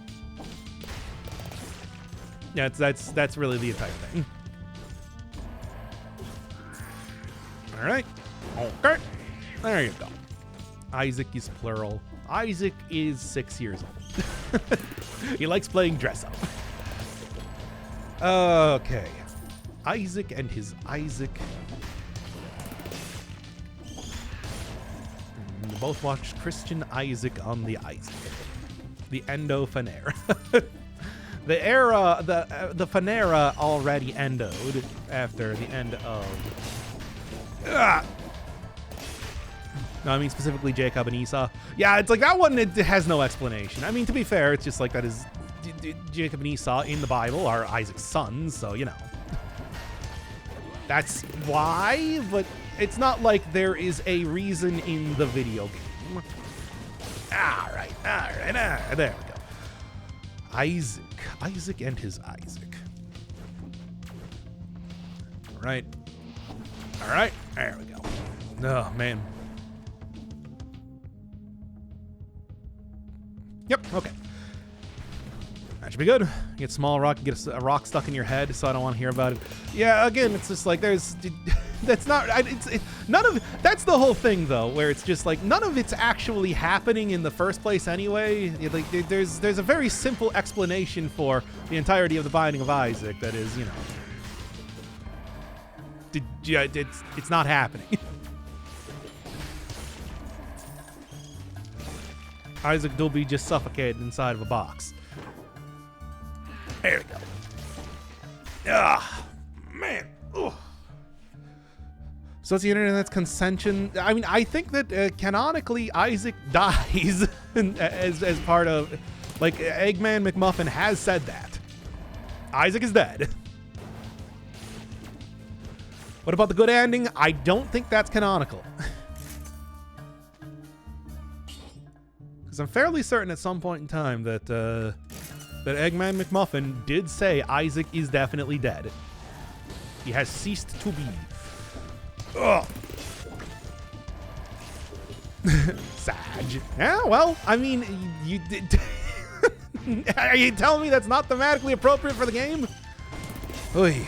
Yeah, that's really the entire thing. All right. Okay. There you go. Isaac is plural. Isaac is 6 years old. He likes playing dress up. Okay. Isaac and his Isaac. We both watched Christian Isaac on the Isaac. The Endophanera. The era, the Phanera already endoed after the end of... No, I mean specifically Jacob and Esau. Yeah, it's like that one, it has no explanation. I mean, to be fair, it's just like that is... Jacob and Esau in the Bible are Isaac's sons, so, you know. That's why, but it's not like there is a reason in the video game. All right, there we go. Isaac and his Isaac. All right, there we go. Oh, man. Yep, okay. That should be good. Get small rock, get a rock stuck in your head, so I don't want to hear about it. Yeah, again, it's just like there's... That's not... none of... That's the whole thing, though, where it's just like none of it's actually happening in the first place anyway. Like, there's a very simple explanation for the entirety of the Binding of Isaac that is, you know... It's not happening. Isaac Doolby just suffocated inside of a box. There we go. Ah, man. Ugh. So it's the internet's consension. I mean, I think that canonically Isaac dies as part of, like, Eggman McMuffin has said that. Isaac is dead. What about the good ending? I don't think that's canonical. Because I'm fairly certain at some point in time that that Eggman McMuffin did say Isaac is definitely dead. He has ceased to be. Ugh. Sag. Yeah, well, I mean, you did. Are you telling me that's not thematically appropriate for the game? Oy.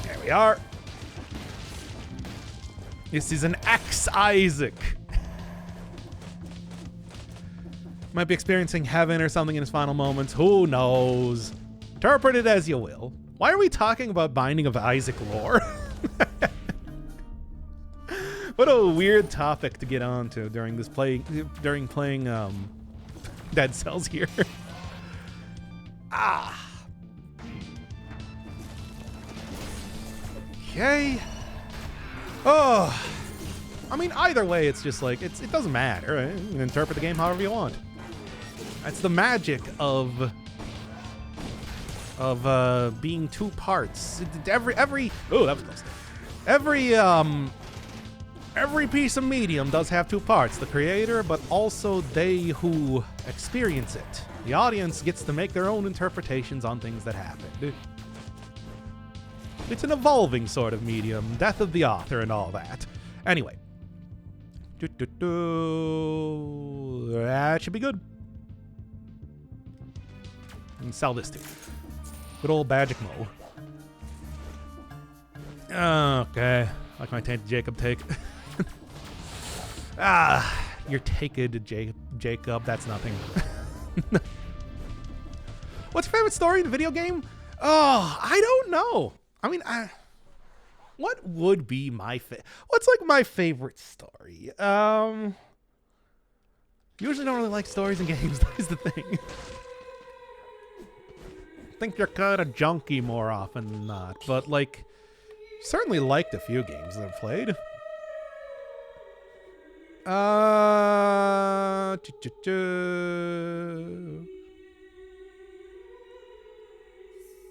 There we are. This is an ex-Isaac. Might be experiencing heaven or something in his final moments. Who knows? Interpret it as you will. Why are we talking about Binding of Isaac lore? What a weird topic to get onto during this playing Dead Cells here. Ah. Okay. Oh. I mean, either way, it's just like it doesn't matter. Right? You can interpret the game however you want. That's the magic of being two parts. Every oh, that was close. Every piece of medium does have two parts, the creator, but also they who experience it. The audience gets to make their own interpretations on things that happened. It's an evolving sort of medium, death of the author and all that. Anyway. That should be good. And sell this too. Good old Magic Mo. Okay. Like my Tainted Jacob take. You're taken, Jacob. That's nothing. What's your favorite story in the video game? Oh, I don't know. I mean, what would be my what's like my favorite story? Usually don't really like stories in games. That is the thing. I think you're kind of junky more often than not, but like, certainly liked a few games that I've played.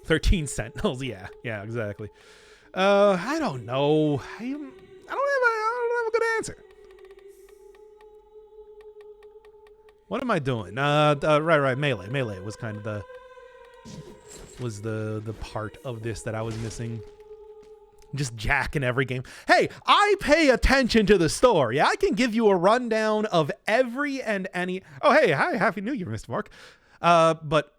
13 Sentinels, yeah, exactly. I don't know. I don't have a good answer. What am I doing? Right. Melee was kind of the part of this that I was missing. Just jacking every game. Hey, I pay attention to the story. I can give you a rundown of every and any... Oh, hey, hi, Happy New Year, Mr. Mark. But what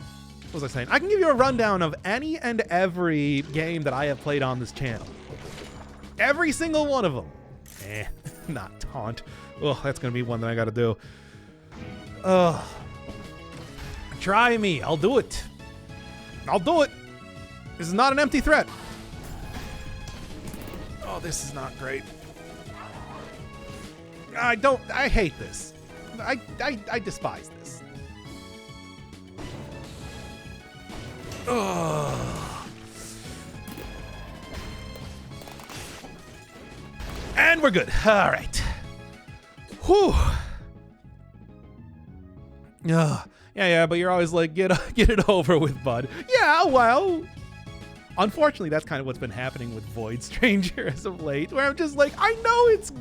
was I saying? I can give you a rundown of any and every game that I have played on this channel. Every single one of them. Not taunt. Oh, that's going to be one that I got to do. Try me. I'll do it. This is not an empty threat. Oh, this is not great. I hate this. I despise this. Ugh. And we're good. All right. Whew. Yeah, but you're always like, get it over with, bud. Yeah, well. Unfortunately, that's kind of what's been happening with Void Stranger as of late, where I'm just like, I know it's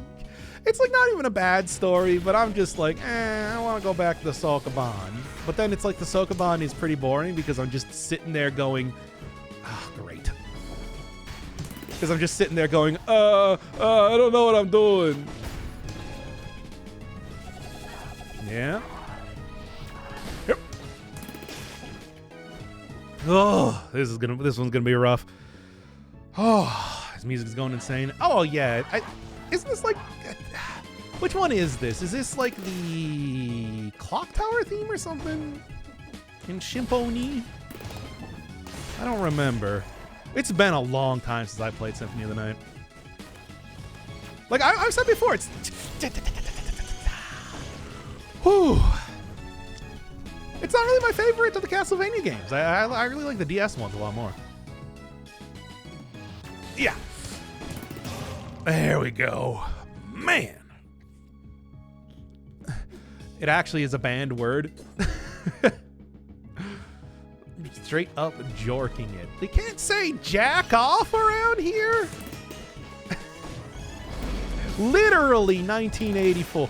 like not even a bad story, but I'm just like, I want to go back to the Sokoban. But then it's like the Sokoban is pretty boring because I'm just sitting there going, great. Because I'm just sitting there going, I don't know what I'm doing. Yeah. Yep. Oh, this one's gonna be rough. Oh, this music's going insane. Oh yeah, isn't this like? Which one is this? Is this like the Clock Tower theme or something? In Shimponi? I don't remember. It's been a long time since I played Symphony of the Night. Like I've said before, it's. Whew. It's not really my favorite of the Castlevania games. I really like the DS ones a lot more. Yeah. There we go. Man. It actually is a banned word. Straight up jorking it. They can't say jack off around here. Literally 1984.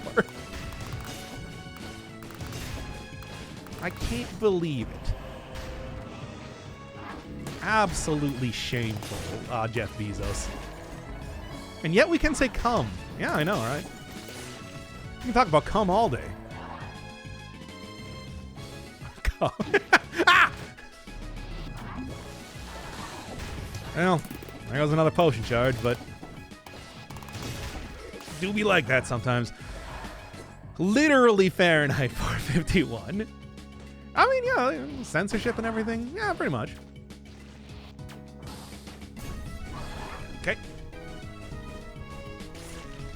I can't believe it. Absolutely shameful, Jeff Bezos. And yet we can say cum. Yeah, I know, right? We can talk about cum all day. Cum. Ah! Well, there goes another potion charge, but do be like that sometimes. Literally Fahrenheit 451. I mean, yeah, censorship and everything. Yeah, pretty much. Okay.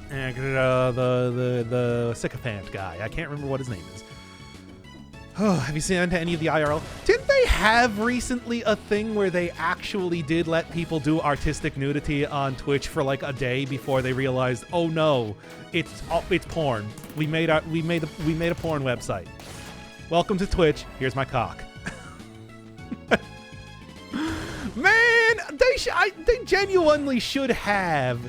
And the sycophant guy. I can't remember what his name is. Oh, have you seen any of the IRL? Didn't they have recently a thing where they actually did let people do artistic nudity on Twitch for like a day before they realized, oh no, it's porn. We made a porn website. Welcome to Twitch. Here's my cock. Man, they genuinely should have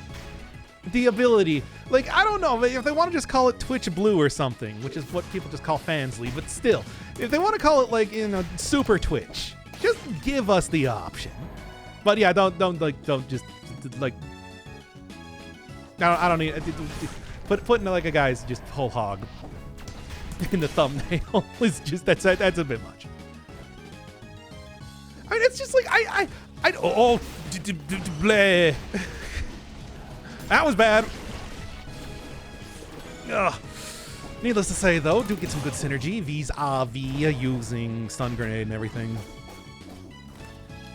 the ability. Like, I don't know, if they want to just call it Twitch Blue or something, which is what people just call Fansly, but still, if they want to call it like, Super Twitch, just give us the option. But yeah, don't just like. I don't need putting like a guy's just whole hog in the thumbnail is just that's a bit much. I mean, it's just like bleh. That was bad. Ugh. Needless to say, though, do get some good synergy vis-a-vis using stun grenade and everything.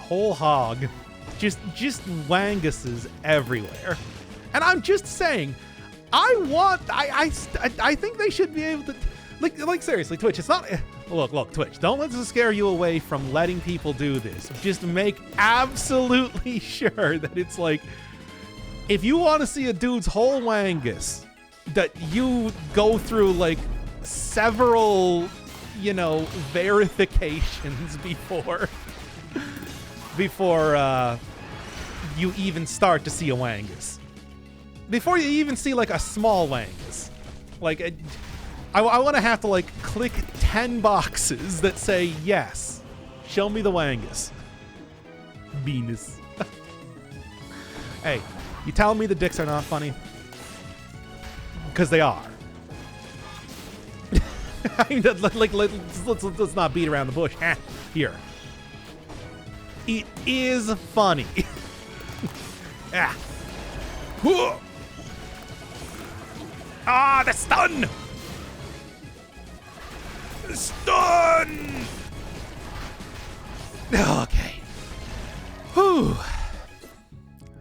Whole hog, just wanguses everywhere. And I'm just saying, I think they should be able to. Like seriously, Twitch, it's not. Look, Twitch, don't let this scare you away from letting people do this. Just make absolutely sure that it's like, if you want to see a dude's whole wangus, that you go through like several, verifications before you even start to see a wangus. Before you even see like a small wangus. Like, I want to have to like click 10 boxes that say yes. Show me the wangus. Venus. Hey, you telling me the dicks are not funny? Because they are. I mean, let's not beat around the bush. Here. It is funny. Ah. Ah, the stun! The stun! Okay. Whew.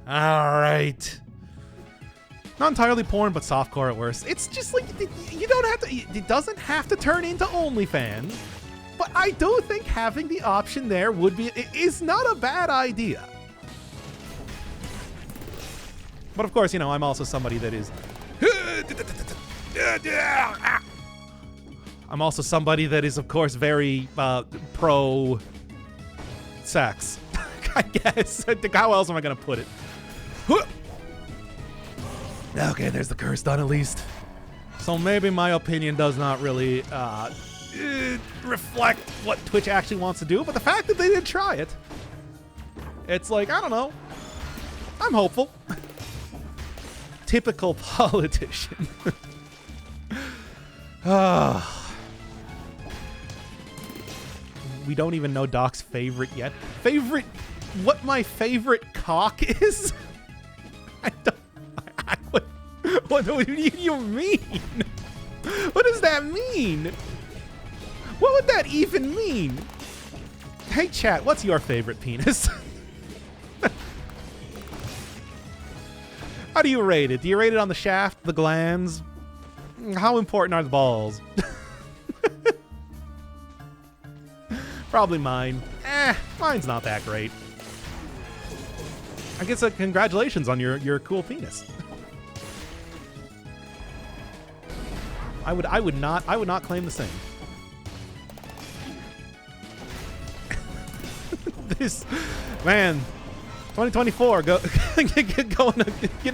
All right. Not entirely porn, but softcore at worst. It's just like, you don't have to, it doesn't have to turn into OnlyFans, but I do think having the option there is not a bad idea. But of course, you know, I'm also somebody that is, I'm also somebody that is, of course, very pro sex, I guess. How else am I going to put it? Okay, there's the curse done at least. So maybe my opinion does not really reflect what Twitch actually wants to do, but the fact that they did try it, it's like, I don't know. I'm hopeful. Typical politician. We don't even know Doc's favorite yet. Favorite? What my favorite cock is? What do you mean? What does that mean? What would that even mean? Hey chat, what's your favorite penis? How do you rate it? Do you rate it on the shaft, the glands? How important are the balls? Probably mine. Mine's not that great. I guess congratulations on your cool penis. I would not claim the same. This man, 2024 getting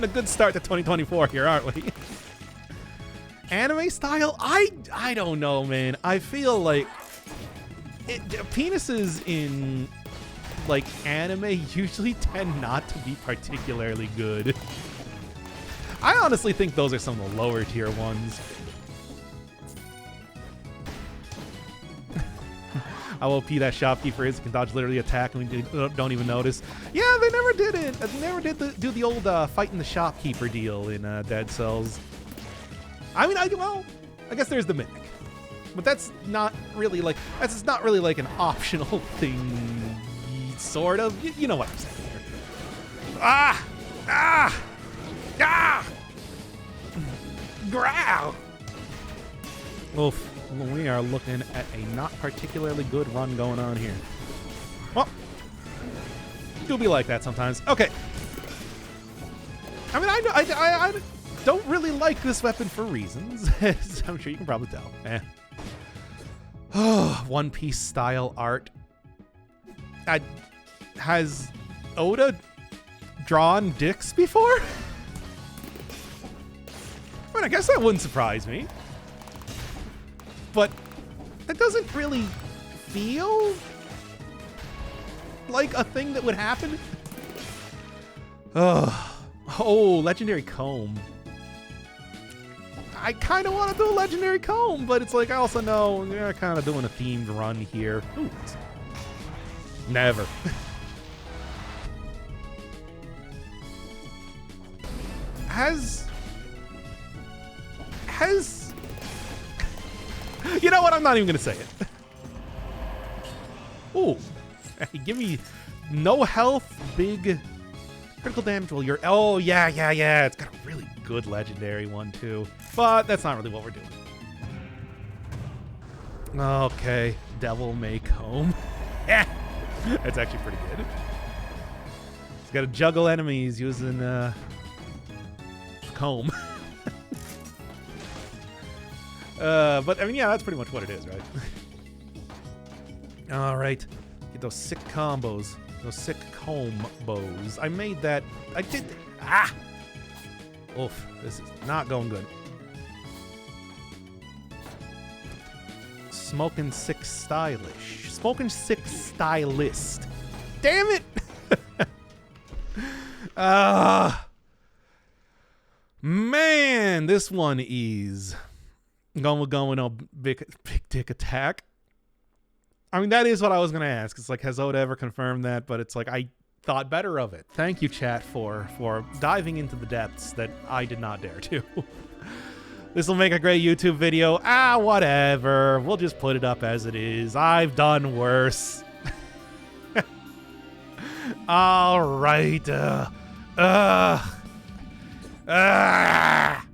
a good start to 2024 here, aren't we? Anime style? I don't know, man. I feel like penises in like anime usually tend not to be particularly good. I honestly think those are some of the lower tier ones. How OP that shopkeeper is, can dodge literally attack and we don't even notice. Yeah, they never did it. They never did do the old fighting the shopkeeper deal in Dead Cells. I mean, I guess there's the mimic, but that's not really like an optional thing, sort of. You know what I'm saying here. Growl. Oof. We are looking at a not particularly good run going on here. Well, do be like that sometimes. Okay. I mean, I don't really like this weapon for reasons. I'm sure you can probably tell. One Piece style art. Has Oda drawn dicks before? I mean, I guess that wouldn't surprise me. But that doesn't really feel like a thing that would happen. Oh, legendary comb. I kind of want to do a legendary comb, but it's like I also know we're kind of doing a themed run here. Ooh, never. Has you know what? I'm not even gonna say it. Ooh, hey, give me no health, big critical damage. Well, you're yeah. It's got a really good legendary one too, but that's not really what we're doing. Okay, Devil May Comb. Yeah, that's actually pretty good. It's got to juggle enemies using comb. But I mean, yeah, that's pretty much what it is, right? All right, get those sick combos, those sick combos. I made that. I did. Oof, this is not going good. Smoking sick stylish. Smoking sick stylist. Damn it! Man, this one is going on big dick attack. I mean, that is what I was gonna ask. It's like, has Oda ever confirmed that? But it's like, I thought better of it. Thank you, chat, for diving into the depths that I did not dare to. This will make a great YouTube video. Whatever. We'll just put it up as it is. I've done worse. All right. Ah!